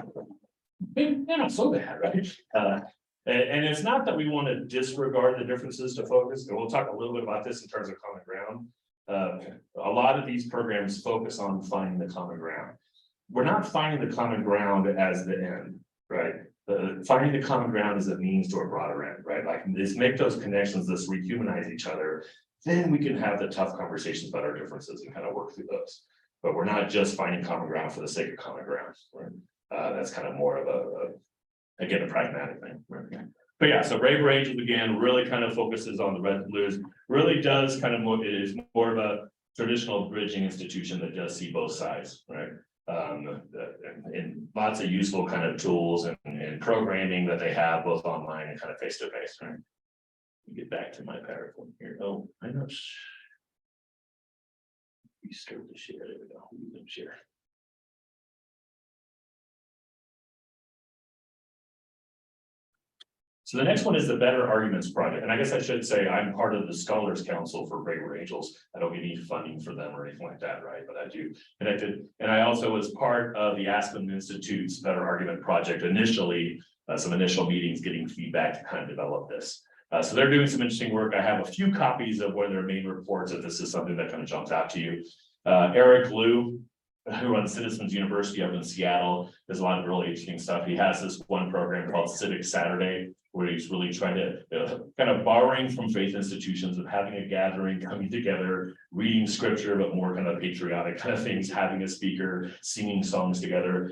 They're not so bad, right? And it's not that we want to disregard the differences to focus. And we'll talk a little bit about this in terms of common ground. A lot of these programs focus on finding the common ground. We're not finding the common ground as the end, right? Finding the common ground is a means to a broader end, right? Like, let's make those connections, let's rehumanize each other. Then we can have the tough conversations about our differences and kind of work through those. But we're not just finding common ground for the sake of common ground, right? That's kind of more of a pragmatic thing, right? But yeah, so Braver Angels again really kind of focuses on the red and blues, really does kind of more, it is more of a traditional bridging institution that does see both sides, right? And lots of useful kind of tools and programming that they have both online and kind of face to face, right? Get back to my PowerPoint here. Oh, I know. Restart the share. There we go. We can share. So the next one is the Better Arguments Project. And I guess I should say I'm part of the Scholars Council for Braver Angels. I don't get any funding for them or anything like that, right? But I do. And I also was part of the Aspen Institute's Better Argument Project initially, some initial meetings, getting feedback to kind of develop this. So they're doing some interesting work. I have a few copies of one of their main reports if this is something that kind of jumps out to you. Eric Liu, who runs Citizens University up in Seattle, does a lot of really interesting stuff. He has this one program called Civic Saturday, where he's really trying to kind of borrowing from faith institutions of having a gathering, coming together, reading scripture, but more kind of patriotic kind of things, having a speaker, singing songs together.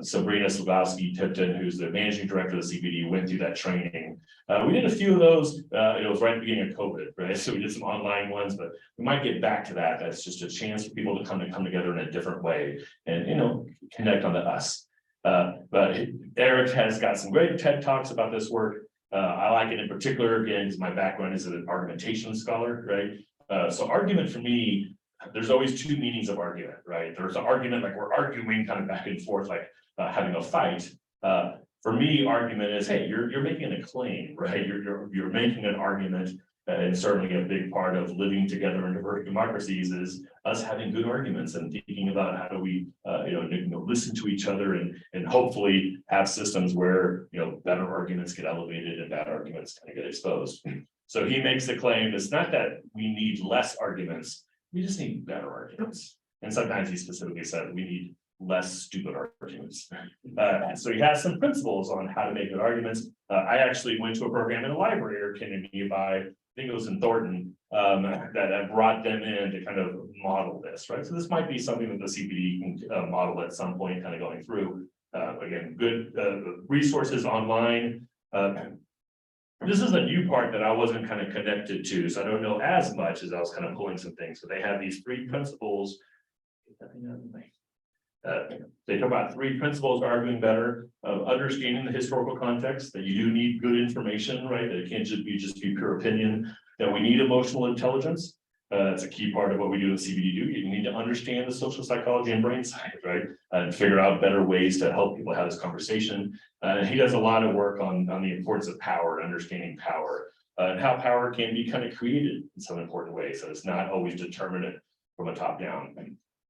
Sabrina Slabowski-Tipton, who's the managing director of the CBD, went through that training. We did a few of those. It was right at the beginning of COVID, right? So we did some online ones, but we might get back to that. That's just a chance for people to come together in a different way and, connect on the us. But Eric has got some great TED Talks about this work. I like it in particular, again, because my background is an argumentation scholar, right? So argument for me, there's always two meanings of argument, right? There's an argument like we're arguing kind of back and forth, like having a fight. For me, argument is, hey, you're making a claim, right? You're making an argument. And certainly a big part of living together in diverse democracies is us having good arguments and thinking about how do we, listen to each other and hopefully have systems where, better arguments get elevated and bad arguments kind of get exposed. So he makes the claim, it's not that we need less arguments, we just need better arguments. And sometimes he specifically said we need less stupid arguments. So he has some principles on how to make good arguments. I actually went to a program in a library or Kennedy by, I think it was in Thornton, that brought them in to kind of model this, right? So this might be something that the CPD can model at some point, kind of going through. Again, good resources online. This is a new part that I wasn't kind of connected to, so I don't know as much as I was kind of pulling some things. So they have these 3 principles. They talk about 3 principles of arguing better, of understanding the historical context, that you do need good information, right? That it can't just be pure opinion, that we need emotional intelligence. That's a key part of what we do in CBD. You need to understand the social psychology and brain science, right? And figure out better ways to help people have this conversation. And he does a lot of work on the importance of power, understanding power, and how power can be kind of created in some important ways. So it's not always determinate from a top down.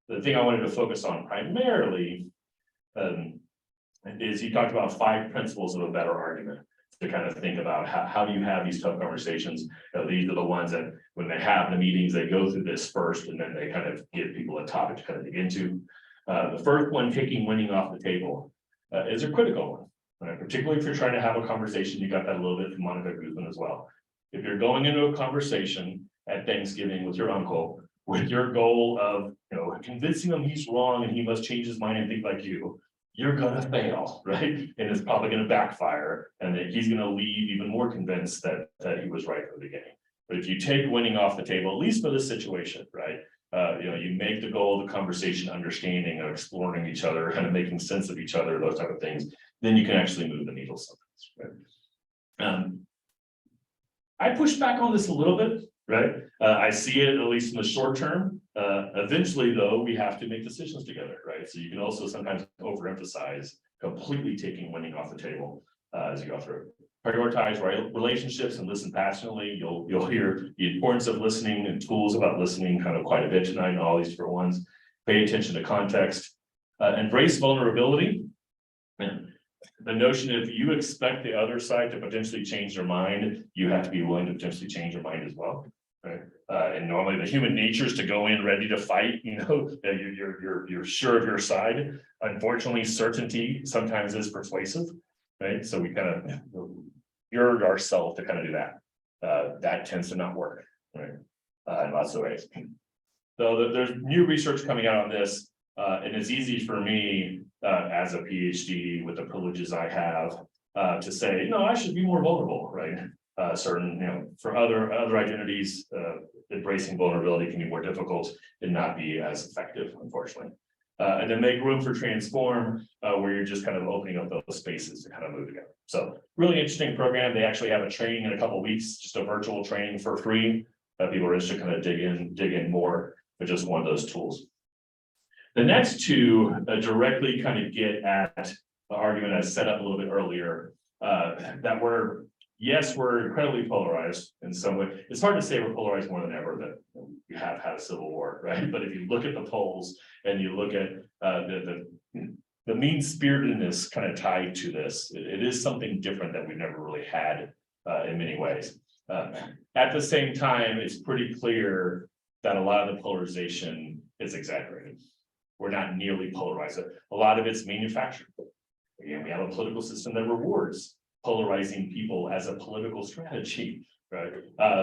The thing I wanted to focus on primarily is he talked about 5 principles of a better argument to kind of think about how do you have these tough conversations. These are the ones that when they have the meetings, they go through this first and then they kind of give people a topic to kind of dig into. The first one, taking winning off the table, is a critical one, right? Particularly if you're trying to have a conversation. You got that a little bit from Monica Guzman as well. If you're going into a conversation at Thanksgiving with your uncle, with your goal of, convincing him he's wrong and he must change his mind and think like you, you're gonna fail, right? And it's probably gonna backfire and that he's gonna leave even more convinced that he was right from the beginning. But if you take winning off the table, at least for this situation, right? You make the goal of the conversation understanding of exploring each other, kind of making sense of each other, those type of things, then you can actually move the needle sometimes, right? I push back on this a little bit, right? I see it at least in the short term. Eventually, though, we have to make decisions together, right? So you can also sometimes overemphasize completely taking winning off the table as you go through. Prioritize relationships and listen passionately. You'll hear the importance of listening and tools about listening kind of quite a bit tonight and all these different ones. Pay attention to context. Embrace vulnerability. And the notion if you expect the other side to potentially change their mind, you have to be willing to potentially change your mind as well. Right. And normally the human nature is to go in ready to fight, you're sure of your side. Unfortunately, certainty sometimes is persuasive, right? So we kind of urge ourselves to kind of do that. That tends to not work, right? In lots of ways. So there's new research coming out on this, and it's easy for me as a PhD with the privileges I have to say, I should be more vulnerable, right? For other identities, embracing vulnerability can be more difficult and not be as effective, unfortunately. And then make room for transform, where you're just kind of opening up those spaces to kind of move together. So really interesting program. They actually have a training in a couple of weeks, just a virtual training for free. People are interested to kind of dig in more, but just one of those tools. The next 2 directly kind of get at the argument I set up a little bit earlier, that we're incredibly polarized in some way. It's hard to say we're polarized more than ever, that we have had a civil war, right? But if you look at the polls and you look at the mean-spiritedness kind of tied to this, it is something different that we never really had in many ways. At the same time, it's pretty clear that a lot of the polarization is exaggerated. We're not nearly polarized. A lot of it's manufactured. Again, we have a political system that rewards polarizing people as a political strategy, right?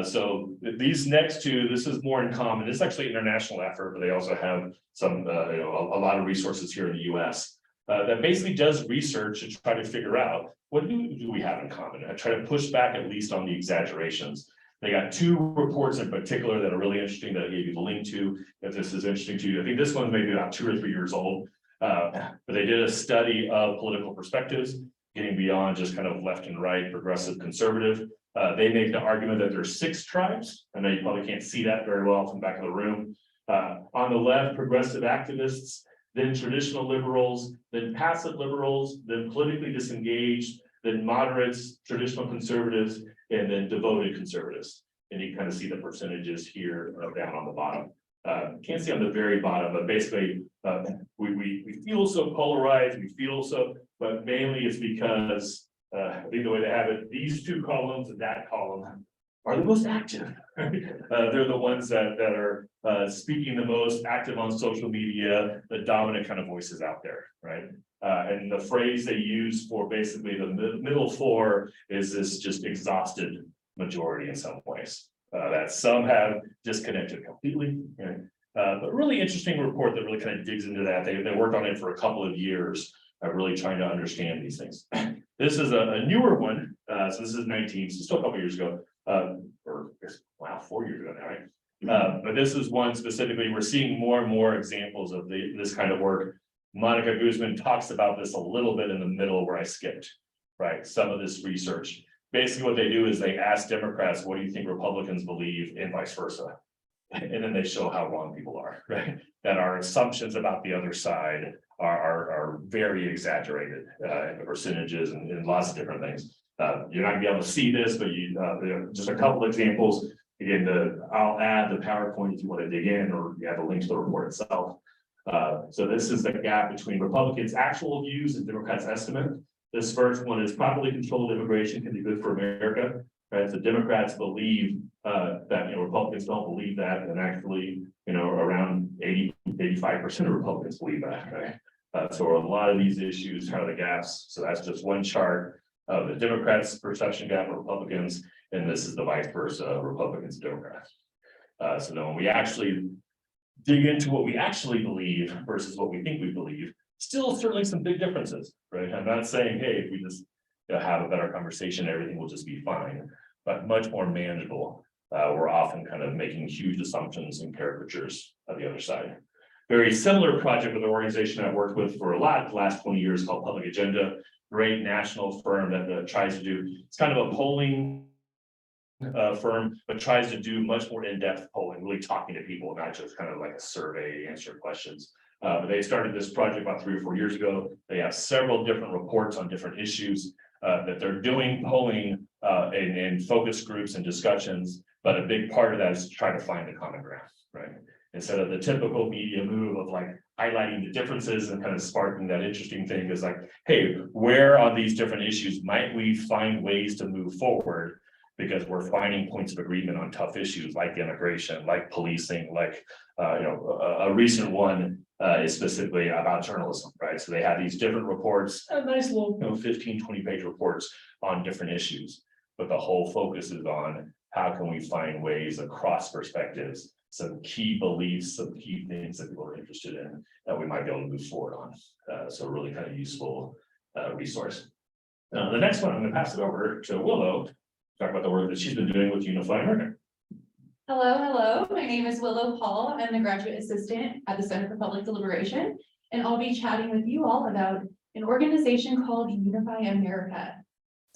So these next two, this is more in common. It's actually an international effort, but they also have some, a lot of resources here in the US. That basically does research to try to figure out what do we have in common. I try to push back at least on the exaggerations. They got two reports in particular that are really interesting that I gave you the link to, if this is interesting to you. I think this one may be about 2 or 3 years old, but they did a study of political perspectives, getting beyond just kind of left and right, progressive, conservative. They made the argument that there's 6 tribes. I know you probably can't see that very well from the back of the room. On the left, progressive activists, then traditional liberals, then passive liberals, then politically disengaged, then moderates, traditional conservatives, and then devoted conservatives. And you can kind of see the percentages here down on the bottom. Can't see on the very bottom, but basically we feel so polarized, we feel so, but mainly it's because I think the way they have it, these 2 columns and that column are the most active. They're the ones that are speaking the most, active on social media, the dominant kind of voices out there, right? And the phrase they use for basically the middle 4 is this just exhausted majority in some ways. That some have disconnected completely. But really interesting report that really kind of digs into that. They worked on it for a couple of years, really trying to understand these things. This is a newer one. So this is 19, so still a couple of years ago. Or wow, 4 years ago now, right? But this is one specifically, we're seeing more and more examples of this kind of work. Monica Guzman talks about this a little bit in the middle where I skipped, right? Some of this research. Basically what they do is they ask Democrats, what do you think Republicans believe, and vice versa. And then they show how wrong people are, right? That our assumptions about the other side are very exaggerated in the percentages and lots of different things. You're not gonna be able to see this, but just a couple examples. Again, I'll add the PowerPoint if you want to dig in, or you have a link to the report itself. So this is the gap between Republicans' actual views and Democrats' estimate. This first one is properly controlled immigration can be good for America. Right, so Democrats believe that Republicans don't believe that, and actually, around 85% of Republicans believe that, right? So a lot of these issues are the gaps. So that's just one chart of the Democrats' perception gap of Republicans, and this is the vice versa, Republicans and Democrats. So then when we actually dig into what we actually believe versus what we think we believe, still certainly some big differences, right? I'm not saying, hey, if we just have a better conversation, everything will just be fine, but much more manageable. We're often kind of making huge assumptions and caricatures of the other side. Very similar project with an organization I worked with for the last 20 years called Public Agenda, great national firm that tries to do, it's kind of a polling firm, but tries to do much more in-depth polling, really talking to people, not just kind of like a survey, answer questions. But they started this project about 3 or 4 years ago. They have several different reports on different issues that they're doing polling in focus groups and discussions. But a big part of that is to try to find the common ground, right? Instead of the typical media move of like highlighting the differences and kind of sparking that interesting thing is like, hey, where on these different issues might we find ways to move forward? Because we're finding points of agreement on tough issues like immigration, like policing, like a recent one is specifically about journalism, right? So they have these different reports, a nice little 15, 20-page reports on different issues. But the whole focus is on how can we find ways across perspectives, some key beliefs, some key things that people are interested in that we might be able to move forward on. So really kind of useful resource. The next one, I'm going to pass it over to Willow to talk about the work that she's been doing with Unify America. Hello. My name is Willow Paul. I'm the graduate assistant at the Center for Public Deliberation, and I'll be chatting with you all about an organization called Unify America.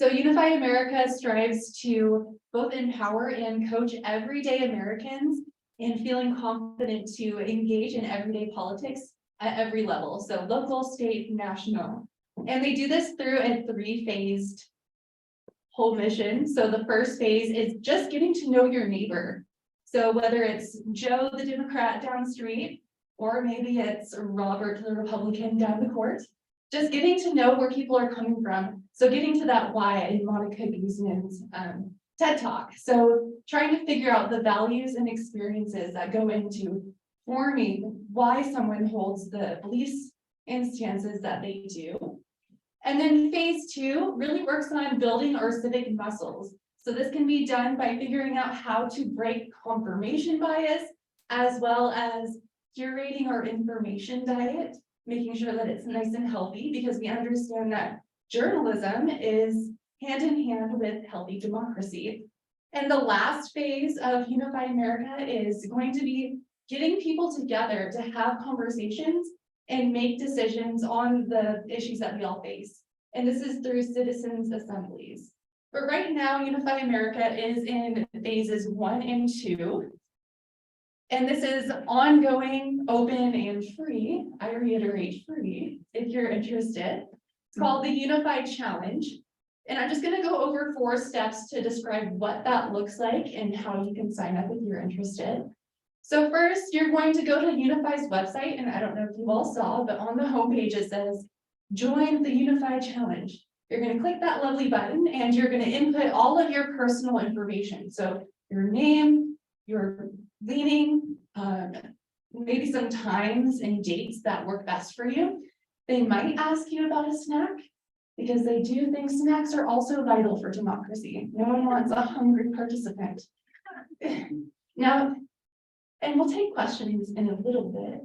So Unify America strives to both empower and coach everyday Americans in feeling confident to engage in everyday politics at every level, so local, state, national. And they do this through a 3-phased whole mission. So the first phase is just getting to know your neighbor. So whether it's Joe, the Democrat down the street, or maybe it's Robert, the Republican down the court, just getting to know where people are coming from. So getting to that why in Monica Guzman's TED Talk. So trying to figure out the values and experiences that go into forming why someone holds the beliefs and stances that they do. And then phase 2 really works on building our civic muscles. So this can be done by figuring out how to break confirmation bias, as well as curating our information diet, making sure that it's nice and healthy, because we understand that journalism is hand in hand with healthy democracy. And the last phase of Unified America is going to be getting people together to have conversations and make decisions on the issues that we all face. And this is through citizens' assemblies. But right now, Unify America is in phases 1 and 2. And this is ongoing, open, and free. I reiterate, free, if you're interested. It's called the Unified Challenge. And I'm just going to go over 4 steps to describe what that looks like and how you can sign up if you're interested. So first, you're going to go to Unify's website, and I don't know if you all saw, but on the homepage it says, join the Unified Challenge. You're going to click that lovely button and you're going to input all of your personal information. So your name, your leaning, maybe some times and dates that work best for you. They might ask you about a snack, because they do think snacks are also vital for democracy. No one wants a hungry participant. Now, and we'll take questions in a little bit.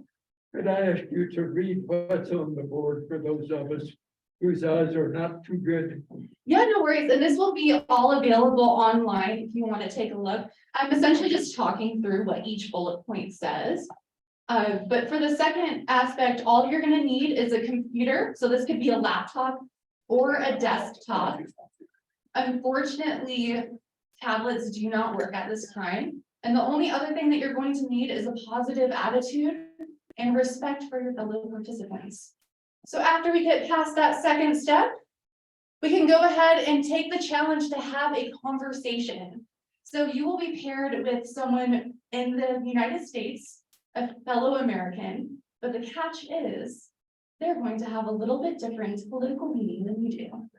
Could I ask you to read what's on the board for those of us whose eyes are not too good? Yeah, no worries. And this will be all available online if you want to take a look. I'm essentially just talking through what each bullet point says. But for the second aspect, all you're going to need is a computer. So this could be a laptop or a desktop. Unfortunately, tablets do not work at this time. And the only other thing that you're going to need is a positive attitude and respect for your fellow participants. So after we get past that second step, we can go ahead and take the challenge to have a conversation. So you will be paired with someone in the United States, a fellow American, but the catch is they're going to have a little bit different political meaning than you do.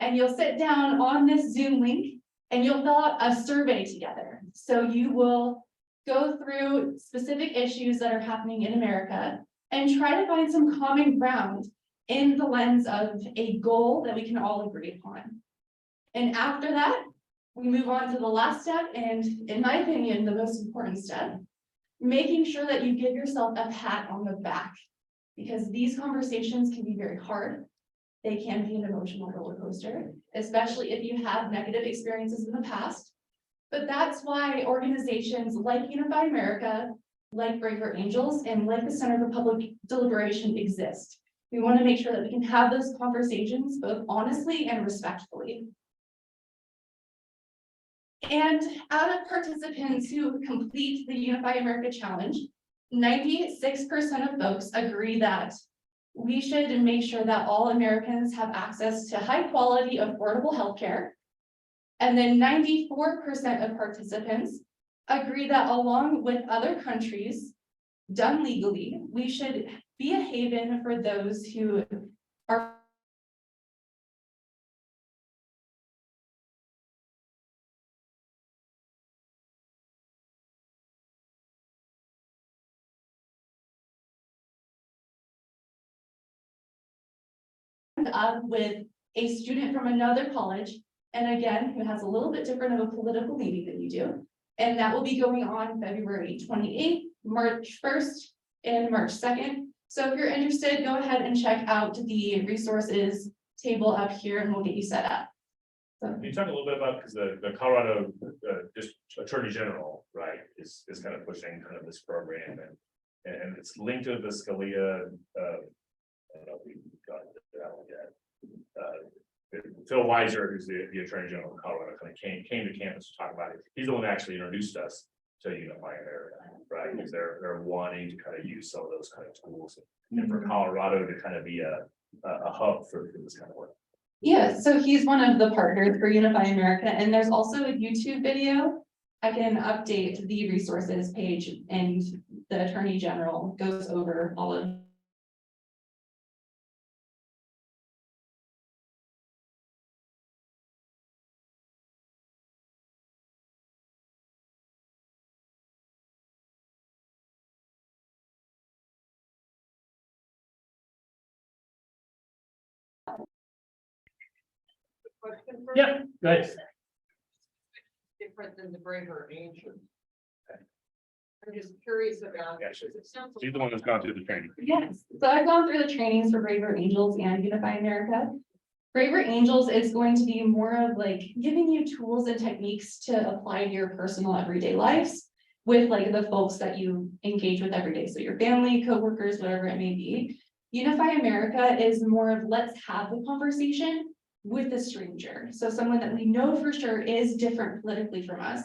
And you'll sit down on this Zoom link and you'll fill out a survey together. So you will go through specific issues that are happening in America and try to find some common ground in the lens of a goal that we can all agree upon. And after that, we move on to the last step, and in my opinion, the most important step, making sure that you give yourself a pat on the back, because these conversations can be very hard. They can be an emotional roller coaster, especially if you have negative experiences in the past. But that's why organizations like Unify America, like Braver Angels, and like the Center for Public Deliberation exist. We want to make sure that we can have those conversations both honestly and respectfully. And out of participants who complete the Unify America Challenge, 96% of folks agree that we should make sure that all Americans have access to high quality, affordable healthcare. And then 94% of participants agree that along with other countries done legally, we should be a haven for those who are up with a student from another college, and again, who has a little bit different of a political leaning than you do. And that will be going on February 28th, March 1st, and March 2nd. So if you're interested, go ahead and check out the resources table up here and we'll get you set up. So, Can you talk a little bit about, because the Colorado just Attorney General, right, is kind of pushing kind of this program, and it's linked to the Scalia, I don't know if we got that one yet. Phil Weiser, who's the Attorney General of Colorado, kind of came to campus to talk about it. He's the one that actually introduced us to Unify America, right? Because they're wanting to kind of use some of those kind of tools, and for Colorado to kind of be a hub for this kind of work. yeah, so he's one of the partners for Unify America, and there's also a YouTube video. I can update the resources page, and the Attorney General goes over all of question for Yeah, guys. different than the braver angel? I'm just curious about. Yeah, sure. It sounds She's the one that's gone through the training. Yes, so I've gone through the trainings for Braver Angels and Unify America. Braver Angels is going to be more of like giving you tools and techniques to apply to your personal everyday lives with like the folks that you engage with every day. So your family, coworkers, whatever it may be. Unify America is more of let's have the conversation with a stranger. So someone that we know for sure is different politically from us.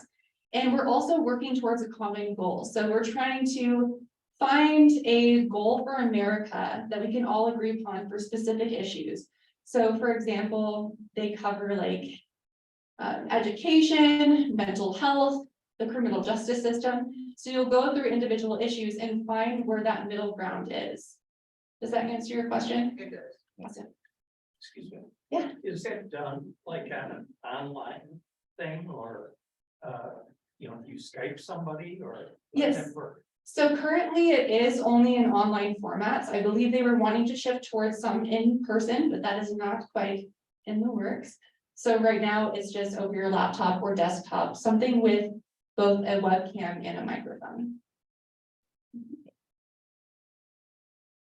And we're also working towards a common goal. So we're trying to find a goal for America that we can all agree upon for specific issues. So for example, they cover like education, mental health, the criminal justice system. So you'll go through individual issues and find where that middle ground is. Does that answer your question? It does. Awesome. Excuse me. Yeah. Is that done like an online thing or, you Skype somebody or? Yes. whatever? So currently it is only in online formats. I believe they were wanting to shift towards some in person, but that is not quite in the works. So right now it's just over your laptop or desktop, something with both a webcam and a microphone.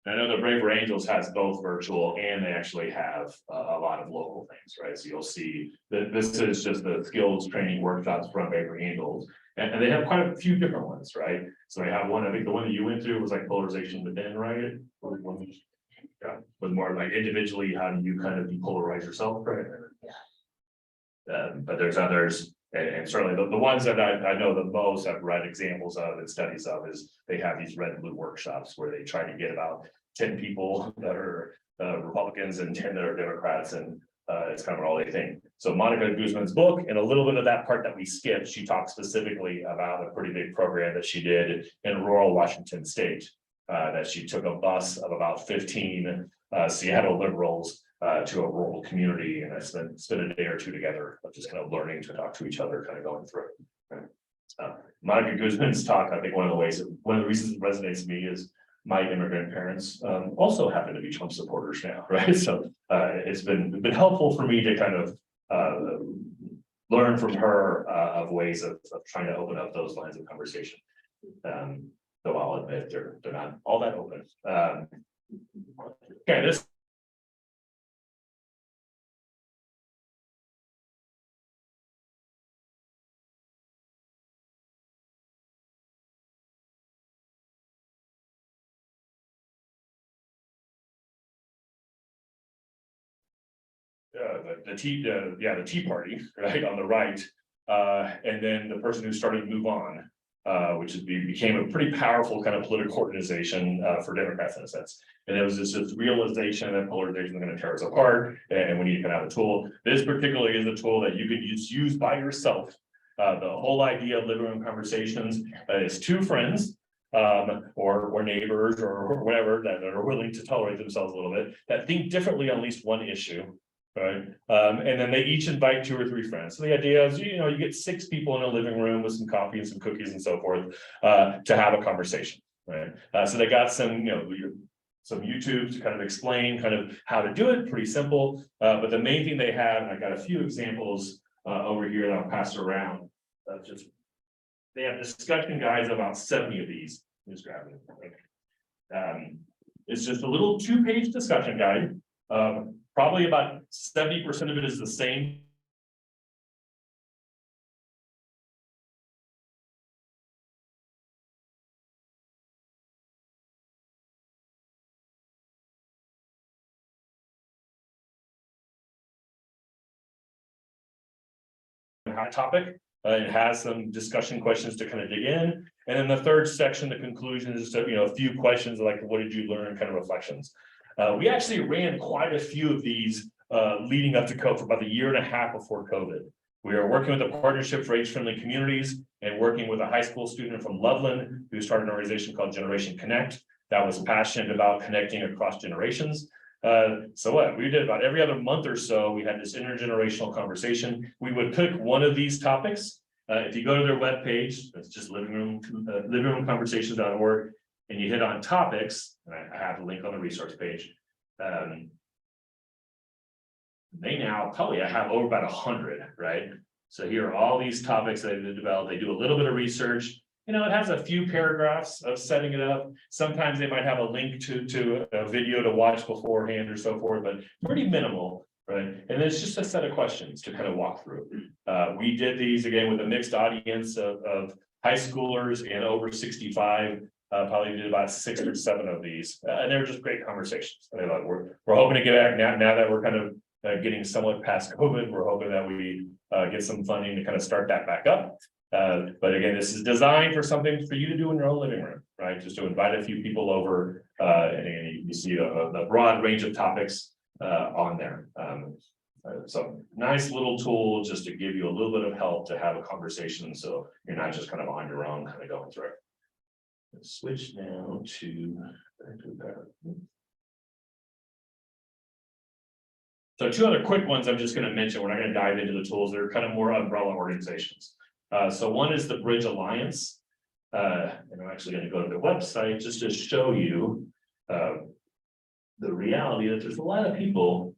I know the Braver Angels has both virtual and they actually have a lot of local things, right? So you'll see that this is just the skills training workshops from Braver Angels. And they have quite a few different ones, right? So they have one, I think the one that you went through was like polarization within, right? Yeah, was more like individually, how do you kind of depolarize yourself, right? But there's others, and certainly the ones that I know the most, I've read examples of and studies of is they have these red and blue workshops where they try to get about 10 people that are Republicans and 10 that are Democrats, and it's kind of all they think. So Monica Guzman's book, and a little bit of that part that we skipped, she talks specifically about a pretty big program that she did in rural Washington state. That she took a bus of about 15 Seattle liberals to a rural community, and I spent a day or two together of just kind of learning to talk to each other, kind of going through it. Monica Guzman's talk, I think one of the reasons it resonates with me is my immigrant parents also happen to be Trump supporters now, right? So it's been helpful for me to kind of learn from her of ways of trying to open up those lines of conversation. Though I'll admit they're not all that open. Okay, this. The Tea Party, right, on the right, and then the person who started to move on, which became a pretty powerful kind of political organization for Democrats in a sense. And it was just this realization that polarization is going to tear us apart, and we need to kind of have a tool. This particularly is a tool that you can use by yourself. The whole idea of living room conversations is two friends. Or neighbors or whatever that are willing to tolerate themselves a little bit, that think differently on at least one issue. Right. And then they each invite 2 or 3 friends. So the idea is, you get 6 people in a living room with some coffee and some cookies and so forth, to have a conversation. Right. So they got some, some YouTube to kind of explain kind of how to do it, pretty simple. But the main thing they have, and I got a few examples over here that I'll pass around. They have discussion guides, about 70 of these. Just grab it. It's just a little 2-page discussion guide. Probably about 70% of it is the same. Hot topic. It has some discussion questions to kind of dig in. And then the third section, the conclusion is just a few questions like what did you learn, kind of reflections. We actually ran quite a few of these leading up to COVID for about a year and a half before COVID. We are working with a partnership for age-friendly communities and working with a high school student from Loveland who started an organization called Generation Connect that was passionate about connecting across generations. So what we did about every other month or so, we had this intergenerational conversation. We would pick one of these topics. If you go to their webpage, it's just livingroomconversations.org, and you hit on topics, and I have a link on the resource page. They now probably have over about 100, right? So here are all these topics that they develop. They do a little bit of research. You know, it has a few paragraphs of setting it up. Sometimes they might have a link to a video to watch beforehand or so forth, but pretty minimal, right? And it's just a set of questions to kind of walk through. We did these again with a mixed audience of high schoolers and over 65. Probably did about 6 or 7 of these, and they're just great conversations. I mean, like, we're hoping to get back now that we're kind of getting somewhat past COVID. We're hoping that we get some funding to kind of start that back up. But again, this is designed for something for you to do in your own living room, right? Just to invite a few people over, and again, you see a broad range of topics on there. So nice little tool just to give you a little bit of help to have a conversation, so you're not just kind of on your own, kind of going through it. Let's switch now to. So 2 other quick ones I'm just going to mention. We're not going to dive into the tools. They're kind of more umbrella organizations. So one is the Bridge Alliance. And I'm actually going to go to their website just to show you the reality that there's a lot of people,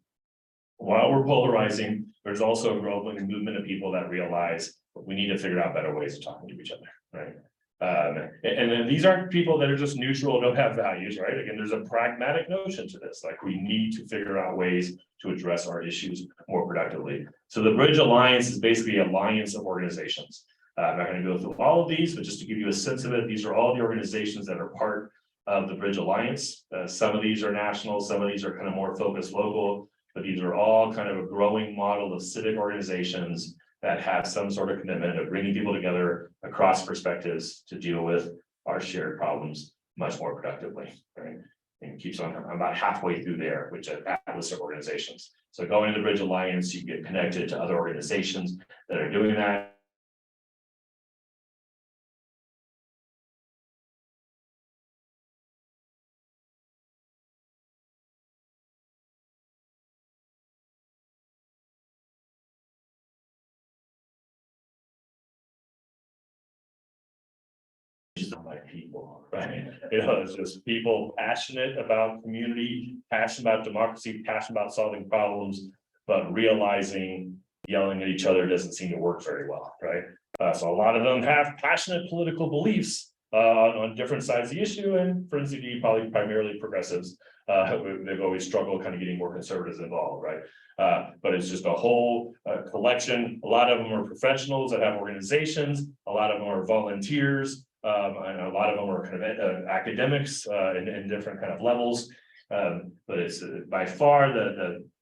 while we're polarizing, there's also a growing movement of people that realize we need to figure out better ways of talking to each other, right? And then these aren't people that are just neutral, don't have values, right? Again, there's a pragmatic notion to this, like we need to figure out ways to address our issues more productively. So the Bridge Alliance is basically an alliance of organizations. I'm not going to go through all of these, but just to give you a sense of it, these are all the organizations that are part of the Bridge Alliance. Some of these are national, some of these are kind of more focused local, but these are all kind of a growing model of civic organizations that have some sort of commitment of bringing people together across perspectives to deal with our shared problems much more productively, right? And it keeps on, I'm about halfway through there, which is that list of organizations. So going to the Bridge Alliance, you get connected to other organizations that are doing that. By people, right? You know, it's just people passionate about community, passionate about democracy, passionate about solving problems, but realizing yelling at each other doesn't seem to work very well, right? So a lot of them have passionate political beliefs on different sides of the issue, and for instance, probably primarily progressives. They've always struggled kind of getting more conservatives involved, right? But it's just a whole collection. A lot of them are professionals that have organizations, a lot of them are volunteers. And a lot of them are kind of academics in different kind of levels. But it's by far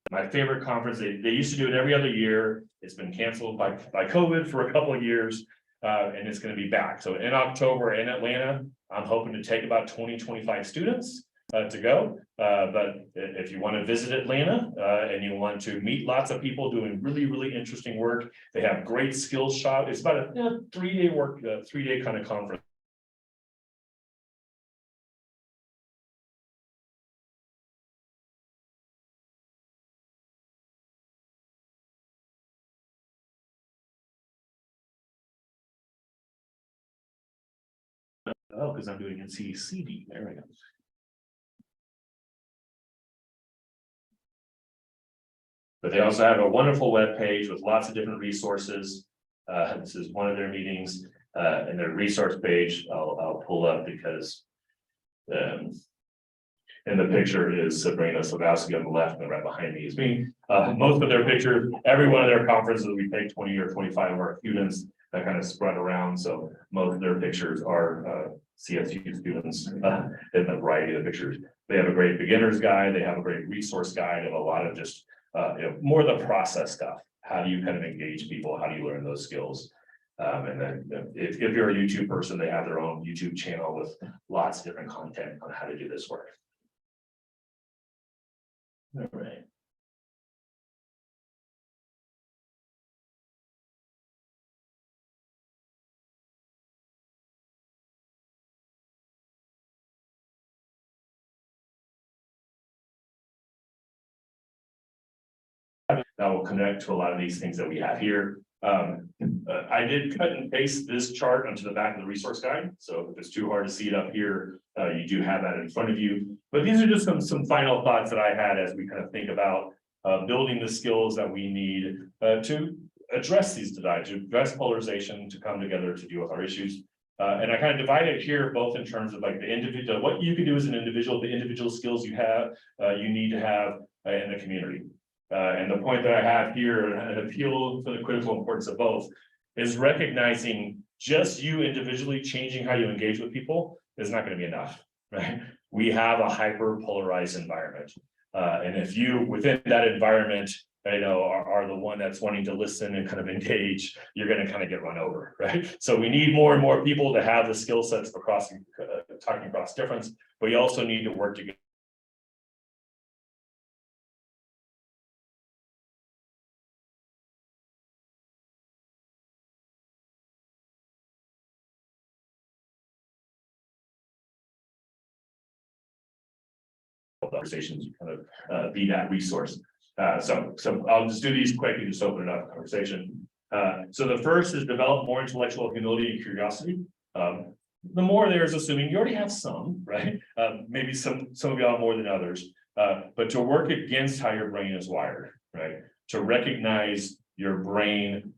my favorite conference. They used to do it every other year. It's been canceled by COVID for a couple of years, and it's going to be back. So in October in Atlanta, I'm hoping to take about 20-25 students to go. But if you want to visit Atlanta and you want to meet lots of people doing really interesting work, they have great skills shop. It's about a 3-day kind of conference. Oh, because I'm doing NCCD. There we go. But they also have a wonderful web page with lots of different resources. This is one of their meetings, and their resource page I'll pull up because in the picture is Sabrina Slagowski on the left, and right behind me is me. Most of their pictures, every one of their conferences, we take 20 or 25 of our students that kind of spread around. So most of their pictures are CSU students in the variety of the pictures. They have a great beginner's guide. They have a great resource guide of a lot of just more of the process stuff. How do you kind of engage people? How do you learn those skills? And then if you're a YouTube person, they have their own YouTube channel with lots of different content on how to do this work. All right. That will connect to a lot of these things that we have here. I did cut and paste this chart onto the back of the resource guide. So if it's too hard to see it up here, you do have that in front of you. But these are just some final thoughts that I had as we kind of think about building the skills that we need to address these divides, to address polarization, to come together to deal with our issues. And I kind of divide it here, both in terms of like the individual, what you can do as an individual, the individual skills you have, you need to have in the community. And the point that I have here, an appeal for the critical importance of both, is recognizing just you individually changing how you engage with people is not going to be enough, right? We have a hyper polarized environment. And if you within that environment, are the one that's wanting to listen and kind of engage, you're going to kind of get run over, right? So we need more and more people to have the skill sets for talking across difference, but we also need to work together. Conversations, you kind of be that resource. So I'll just do these quick and just open it up conversation. So the first is develop more intellectual humility and curiosity. The more there's assuming you already have some, right? Maybe some of y'all more than others, but to work against how your brain is wired, right? To recognize your brain,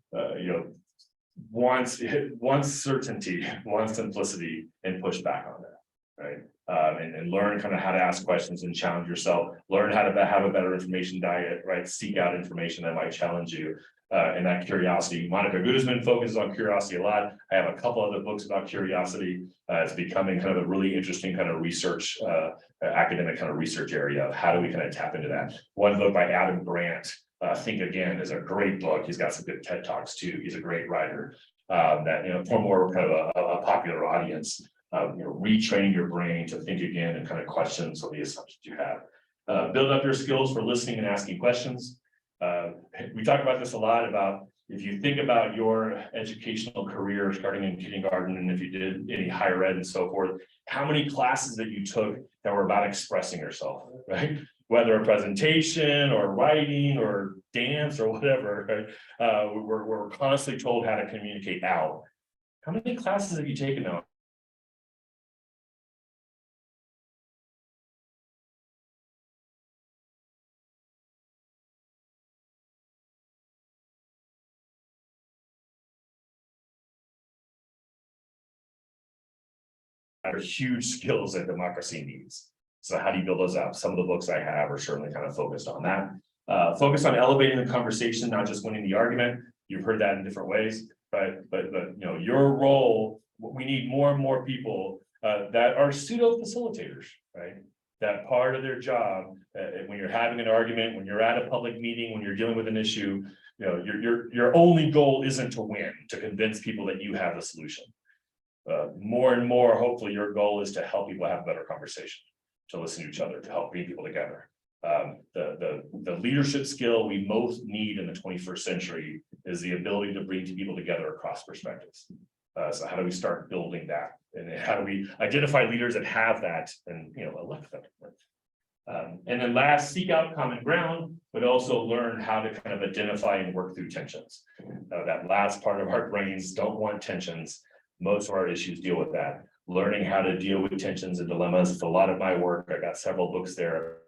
wants certainty, wants simplicity, and push back on that, right? And learn kind of how to ask questions and challenge yourself, learn how to have a better information diet, right? Seek out information that might challenge you, and that curiosity. Monica Guttersman focuses on curiosity a lot. I have a couple other books about curiosity. It's becoming kind of a really interesting kind of research, academic kind of research area of how do we kind of tap into that. One book by Adam Grant, Think Again, is a great book. He's got some good TED Talks too. He's a great writer. That, for more kind of a popular audience. Retraining your brain to think again and kind of question some of the assumptions you have. Build up your skills for listening and asking questions. We talk about this a lot about if you think about your educational career starting in kindergarten, and if you did any higher ed and so forth, how many classes that you took that were about expressing yourself, right? Whether a presentation or writing or dance or whatever, right? We're constantly told how to communicate out. How many classes have you taken now? Are huge skills that democracy needs. So how do you build those up? Some of the books I have are certainly kind of focused on that. Focus on elevating the conversation, not just winning the argument. You've heard that in different ways, right? But your role, we need more and more people that are pseudo facilitators, right? That part of their job, when you're having an argument, when you're at a public meeting, when you're dealing with an issue, your only goal isn't to win, to convince people that you have the solution. More and more, hopefully, your goal is to help people have a better conversation, to listen to each other, to help bring people together. The leadership skill we most need in the 21st century is the ability to bring people together across perspectives. So how do we start building that? And how do we identify leaders that have that and elect them? And then last, seek out common ground, but also learn how to kind of identify and work through tensions. That last part of our brains don't want tensions. Most of our issues deal with that. Learning how to deal with tensions and dilemmas. It's a lot of my work. I got several books there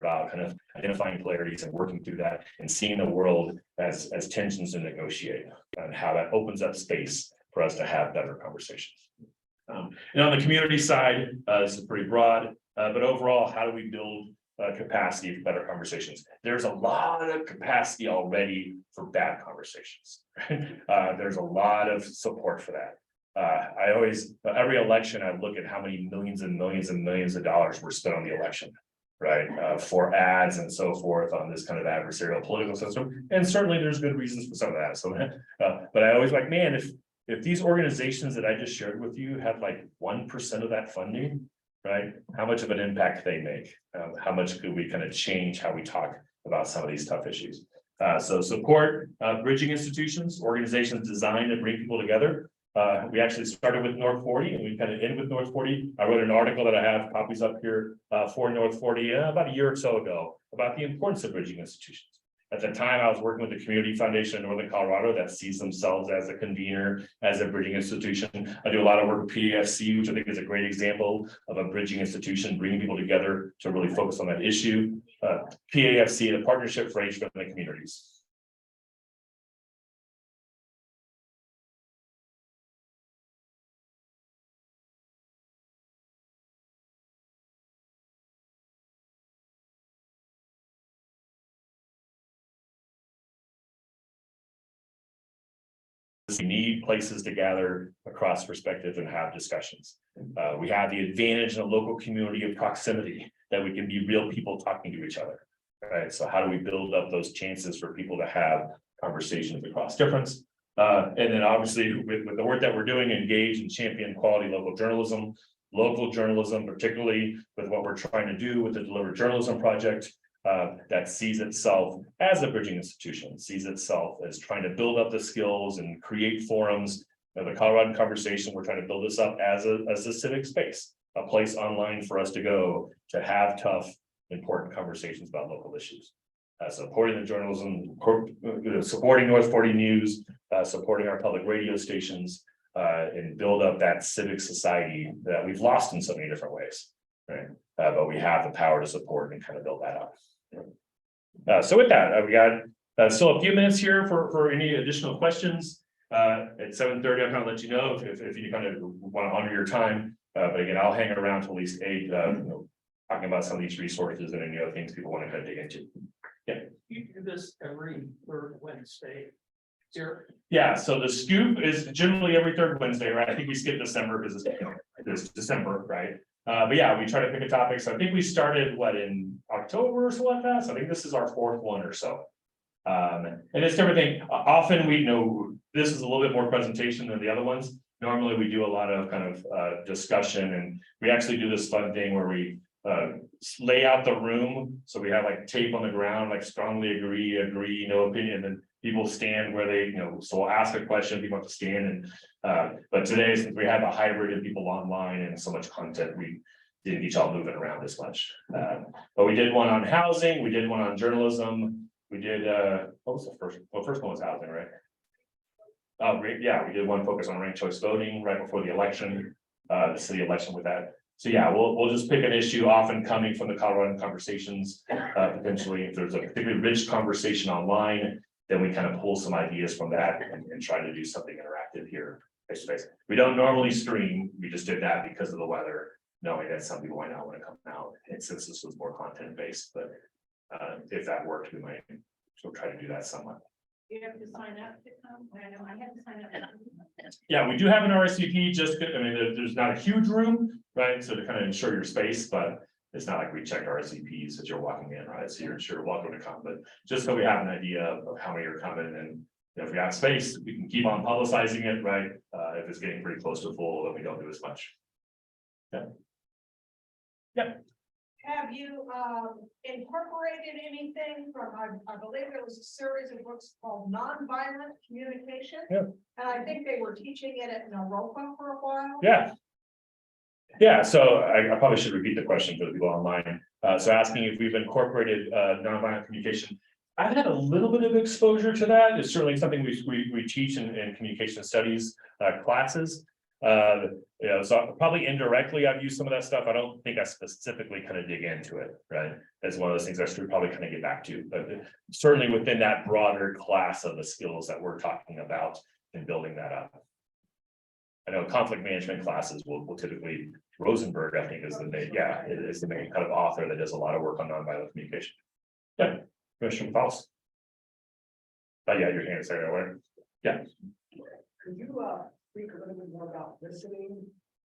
about kind of identifying polarities and working through that and seeing the world as tensions to negotiate, and how that opens up space for us to have better conversations. And on the community side, this is pretty broad, but overall, how do we build capacity for better conversations? There's a lot of capacity already for bad conversations. Right? There's a lot of support for that. I always, every election, I look at how many millions and millions and millions of dollars were spent on the election, right? For ads and so forth on this kind of adversarial political system. And certainly there's good reasons for some of that. So, but I always like, man, if these organizations that I just shared with you had like 1% of that funding, right? How much of an impact they make? How much could we kind of change how we talk about some of these tough issues? So support bridging institutions, organizations designed to bring people together. We actually started with North 40 and we kind of ended with North 40. I wrote an article that I have copies up here for North 40 about a year or so ago about the importance of bridging institutions. At the time, I was working with the Community Foundation in Northern Colorado that sees themselves as a convener, as a bridging institution. I do a lot of work with PAFC, which I think is a great example of a bridging institution, bringing people together to really focus on that issue. PAFC, the Partnership for Age-Friendly Communities. We need places to gather across perspectives and have discussions. We have the advantage in a local community of proximity that we can be real people talking to each other. Right, so how do we build up those chances for people to have conversations across difference? And then obviously with the work that we're doing, engage and champion quality local journalism, particularly with what we're trying to do with the Deliberate Journalism Project. That sees itself as a bridging institution, sees itself as trying to build up the skills and create forums. The Colorado Conversation, we're trying to build this up as a civic space, a place online for us to go to have tough, important conversations about local issues. Supporting the journalism, supporting North 40 News, supporting our public radio stations, and build up that civic society that we've lost in so many different ways. Right, but we have the power to support and kind of build that up. So with that, we got still a few minutes here for any additional questions. At 7:30, I'm going to let you know if you kind of want to honor your time. But again, I'll hang around till at least 8, talking about some of these resources and any other things people want to kind of dig into. Yeah. You do this every third Wednesday here. Yeah, so the scoop is generally every third Wednesday, right? I think we skipped December because it's December, right? But yeah, we try to pick a topic. So I think we started in October or so like that. So I think this is our 4th one or so. And it's everything. Often we know this is a little bit more presentation than the other ones. Normally we do a lot of kind of discussion, and we actually do this fun thing where we lay out the room. So we have like tape on the ground, like strongly agree, no opinion, and people stand where they, so we'll ask a question, people have to stand. And but today, since we have a hybrid of people online and so much content, we didn't get y'all moving around as much. But we did one on housing, we did one on journalism, we did what was the first? Well, first one was housing, right? Oh, great. Yeah, we did one focus on ranked choice voting right before the election, the city election with that. So yeah, we'll just pick an issue often coming from the Colorado Conversations. Potentially, if there's a particularly rich conversation online, then we kind of pull some ideas from that and try to do something interactive here. We don't normally stream, we just did that because of the weather, knowing that some people might not want to come out. And since this was more content based, but if that worked, we might still try to do that somewhat. You have to sign up to come. I know I had to sign up. Yeah, we do have an RSVP, there's not a huge room, right? So to kind of ensure your space, but it's not like we check RSVPs as you're walking in, right? So you're welcome to come, but just so we have an idea of how many are coming, and if we have space, we can keep on publicizing it, right? If it's getting pretty close to full, then we don't do as much. Yeah. Yeah. Have you incorporated anything from, I believe there was a series of books called Nonviolent Communication? Yeah. And I think they were teaching it at Naropa for a while. Yeah. Yeah, so I probably should repeat the question for the people online. So asking if we've incorporated nonviolent communication. I've had a little bit of exposure to that. It's certainly something we teach in communication studies classes. So probably indirectly I've used some of that stuff. I don't think I specifically kind of dig into it, right? That's one of those things I should probably kind of get back to, but certainly within that broader class of the skills that we're talking about and building that up. I know conflict management classes will typically, Rosenberg, I think is the main, is the main kind of author that does a lot of work on nonviolent communication. Yeah, Commissioner Faust. Oh yeah, your hand is there. Yeah. Could you speak a little bit more about listening?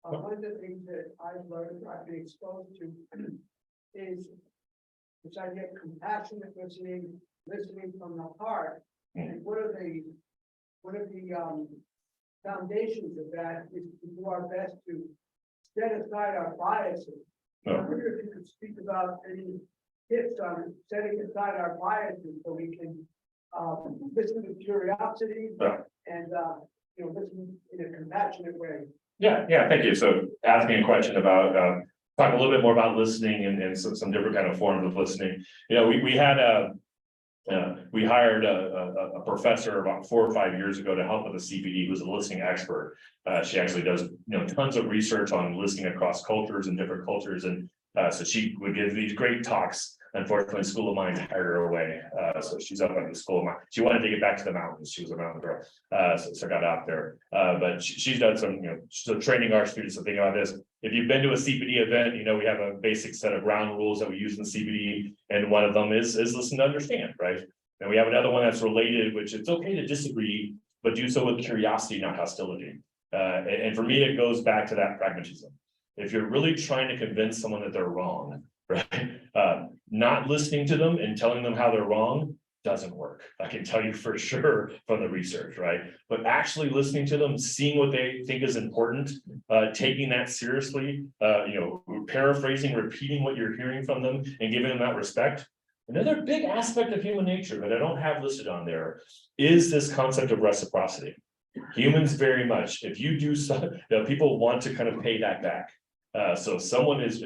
One of the things that I've learned, I've been exposed to is this idea of compassionate listening from the heart. And one of the foundations of that is to do our best to set aside our biases. I wonder if you could speak about any tips on setting aside our biases so we can listen with curiosity and listen in a compassionate way. Yeah, thank you. So asking a question about talk a little bit more about listening and some different kind of forms of listening. We had We hired a professor about 4 or 5 years ago to help with the CPD, who's a listening expert. She actually does, tons of research on listening across cultures and different cultures, and so she would give these great talks. Unfortunately, School of Mines hired her away, so she's up at the School of Mines. She wanted to get back to the mountains. She was a mountain girl, so got out there. But she's done some, so training our students to think about this. If you've been to a CPD event, we have a basic set of ground rules that we use in CPD, and one of them is listen to understand, right? And we have another one that's related, which it's okay to disagree, but do so with curiosity, not hostility. And for me, it goes back to that pragmatism. If you're really trying to convince someone that they're wrong, right? Not listening to them and telling them how they're wrong doesn't work. I can tell you for sure from the research, right? But actually listening to them, seeing what they think is important, taking that seriously, paraphrasing, repeating what you're hearing from them and giving them that respect. Another big aspect of human nature that I don't have listed on there is this concept of reciprocity. Humans very much, if you do so, people want to kind of pay that back. So if someone is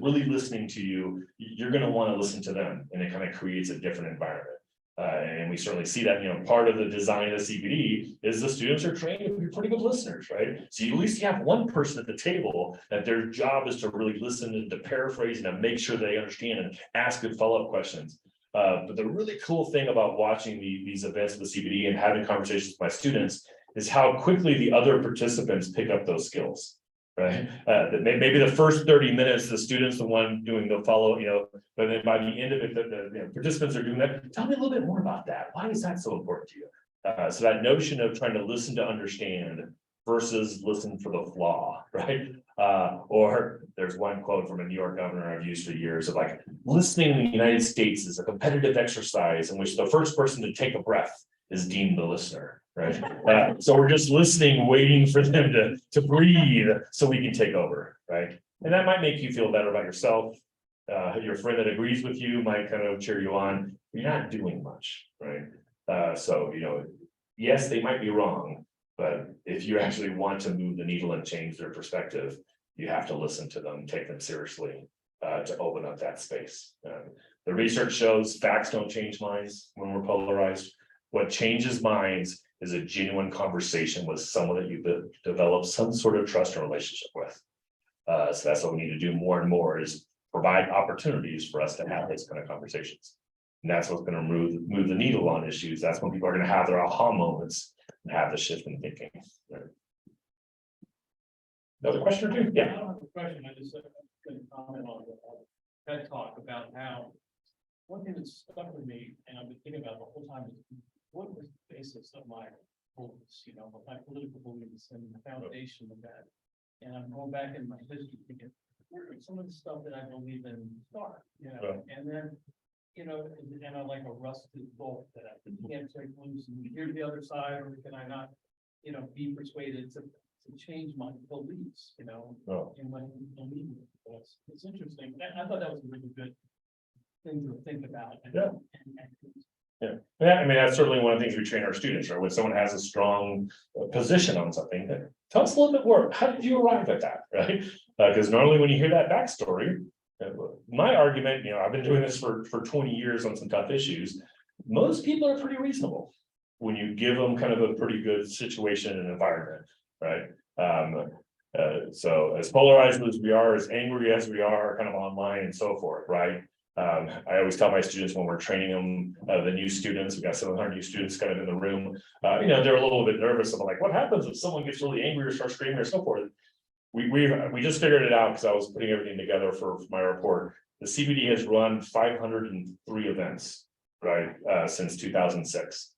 really listening to you, you're going to want to listen to them, and it kind of creates a different environment. And we certainly see that, part of the design of CPD is the students are trained to be pretty good listeners, right? So you at least have one person at the table that their job is to really listen and to paraphrase and to make sure they understand and ask good follow-up questions. But the really cool thing about watching these events of the CPD and having conversations with my students is how quickly the other participants pick up those skills. Right, maybe the first 30 minutes, the student's the one doing the follow, but then by the end of it, the participants are doing that. Tell me a little bit more about that. Why is that so important to you? So that notion of trying to listen to understand versus listen for the flaw, right? Or there's one quote from a New York governor I've used for years of like, listening in the United States is a competitive exercise in which the first person to take a breath is deemed the listener. Right. So we're just listening, waiting for them to breathe so we can take over. Right. And that might make you feel better about yourself. Your friend that agrees with you might kind of cheer you on. You're not doing much. Right. So, yes, they might be wrong, but if you actually want to move the needle and change their perspective, you have to listen to them, take them seriously to open up that space. The research shows facts don't change minds when we're polarized. What changes minds is a genuine conversation with someone that you've developed some sort of trust and relationship with. So that's what we need to do more and more is provide opportunities for us to have these kind of conversations. And that's what's going to move the needle on issues. That's when people are going to have their aha moments and have the shift in thinking. Another question or two? I Yeah. don't have a question, I just going to comment on the TED talk about how one thing that stuck with me, and I've been thinking about the whole time, is what was the basis of my beliefs, my political beliefs and the foundation of that. And I'm going back in my history thinking, where are some of the stuff that I believe in start, and then, and I like a rusted bolt that I can't take loose and hear the other side, or can I not, be persuaded to change my beliefs, and when it's interesting. I thought that was a really good thing to think about. Yeah, I mean, that's certainly one of the things we train our students, right? When someone has a strong position on something, tell us a little bit more. How did you arrive at that, right? Because normally when you hear that backstory, my argument, I've been doing this for 20 years on some tough issues. Most people are pretty reasonable when you give them kind of a pretty good situation and environment, right? So as polarized as we are, as angry as we are, kind of online and so forth, right? I always tell my students when we're training them, the new students, we've got 700 new students kind of in the room, they're a little bit nervous about like, what happens if someone gets really angry or starts screaming or so forth. We just figured it out because I was putting everything together for my report. The CBD has run 503 events, right, since 2006.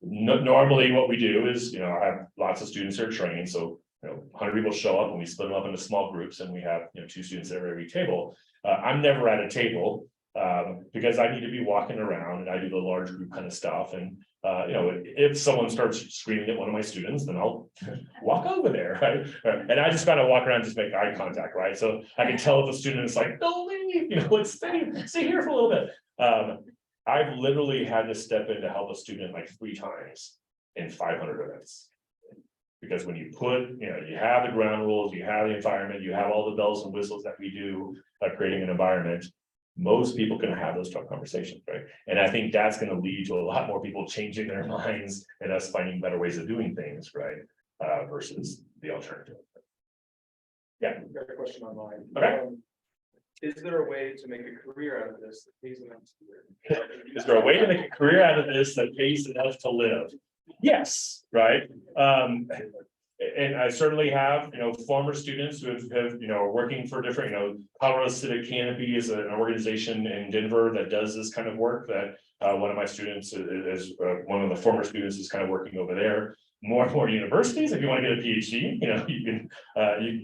Normally what we do is, I have lots of students that are trained, so 100 people show up and we split them up into small groups and we have 2 students at every table. I'm never at a table because I need to be walking around and I do the large group kind of stuff. And if someone starts screaming at one of my students, then I'll walk over there, right? And I just kind of walk around, just make eye contact, right? So I can tell if the student is like, don't leave, let's stay here for a little bit. I've literally had to step in to help a student like 3 times in 500 events. Because when you put, you have the ground rules, you have the environment, you have all the bells and whistles that we do, creating an environment. most people can have those tough conversations, right? And I think that's gonna lead to a lot more people changing their minds and us finding better ways of doing things, right? Versus the alternative. Got a question online. Okay. Is there a way to make a career out of this that pays enough to live? Is there a way to make a career out of this that pays enough to live? Yes, right? And I certainly have, former students who have, are working for different, Colorado Civic Canopy is an organization in Denver that does this kind of work that one of my students is, one of the former students is kind of working over there. More and more universities, if you want to get a PhD, you can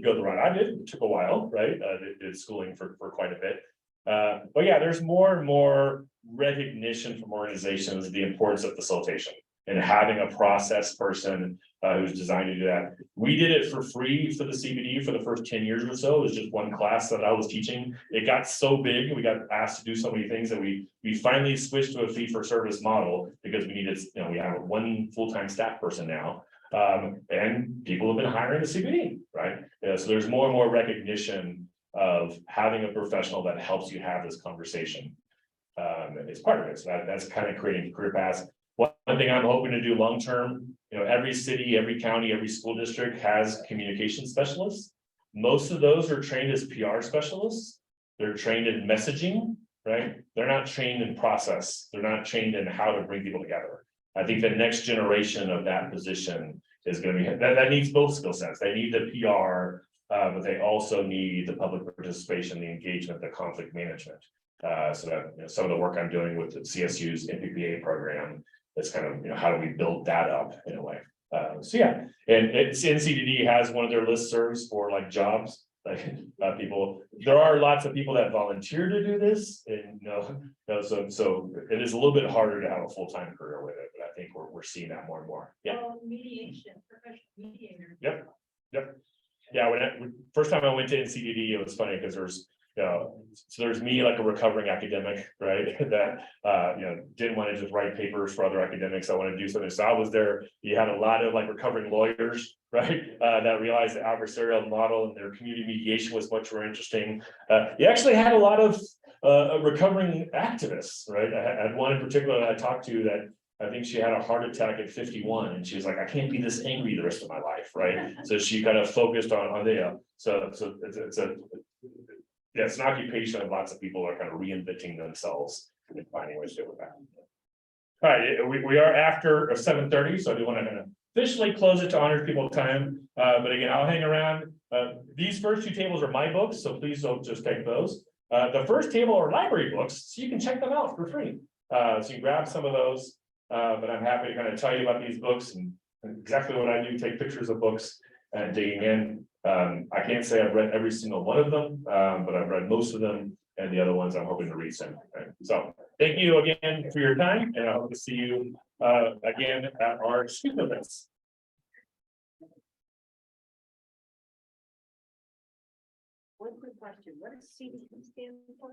go the route I did. It took a while, right? Did schooling for quite a bit. But yeah, there's more and more recognition from organizations of the importance of facilitation and having a process person who's designed to do that. We did it for free for the CBD for the first 10 years or so. It was just one class that I was teaching. It got so big, we got asked to do so many things that we finally switched to a fee for service model because we needed, we have one full-time staff person now. And people have been hiring the CBD, right? So there's more and more recognition of having a professional that helps you have this conversation. It's part of it. So that's kind of creating career paths. One thing I'm hoping to do long-term, every city, every county, every school district has communication specialists. Most of those are trained as PR specialists. They're trained in messaging, right? They're not trained in process. They're not trained in how to bring people together. I think the next generation of that position is going to be, that needs both skill sets. They need the PR, but they also need the public participation, the engagement, the conflict management. So that some of the work I'm doing with the CSU's MPPA program, it's kind of, how do we build that up in a way? So yeah, and NCDD has one of their listservs for like jobs, like people. There are lots of people that volunteer to do this, and so it is a little bit harder to have a full-time career with it. But I think we're seeing that more and more. Yeah. Mediation, professional mediator. Yep. Yeah. When first time I went to NCDD, it was funny because so there's me like a recovering academic, right? That didn't want to just write papers for other academics. I wanted to do something. So I was there. You had a lot of like recovering lawyers, right? That realized the adversarial model and their community mediation was much more interesting. You actually had a lot of recovering activists, right? I had one in particular that I talked to that I think she had a heart attack at 51, and she was like, I can't be this angry the rest of my life, right? So she kind of focused on the so it's an occupation and lots of people are kind of reinventing themselves and finding ways to do with that. All right, we are after 7:30, so I do want to kind of officially close it to honor people's time. But again, I'll hang around. These first two tables are my books, so please don't just take those. The first table are library books, so you can check them out for free. So you can grab some of those. But I'm happy to kind of tell you about these books and exactly what I do, take pictures of books and digging in. I can't say I've read every single one of them, but I've read most of them, and the other ones I'm hoping to read soon. Okay? So thank you again for your time, and I hope to see you again at our student events. One quick question, what does CDP stand for?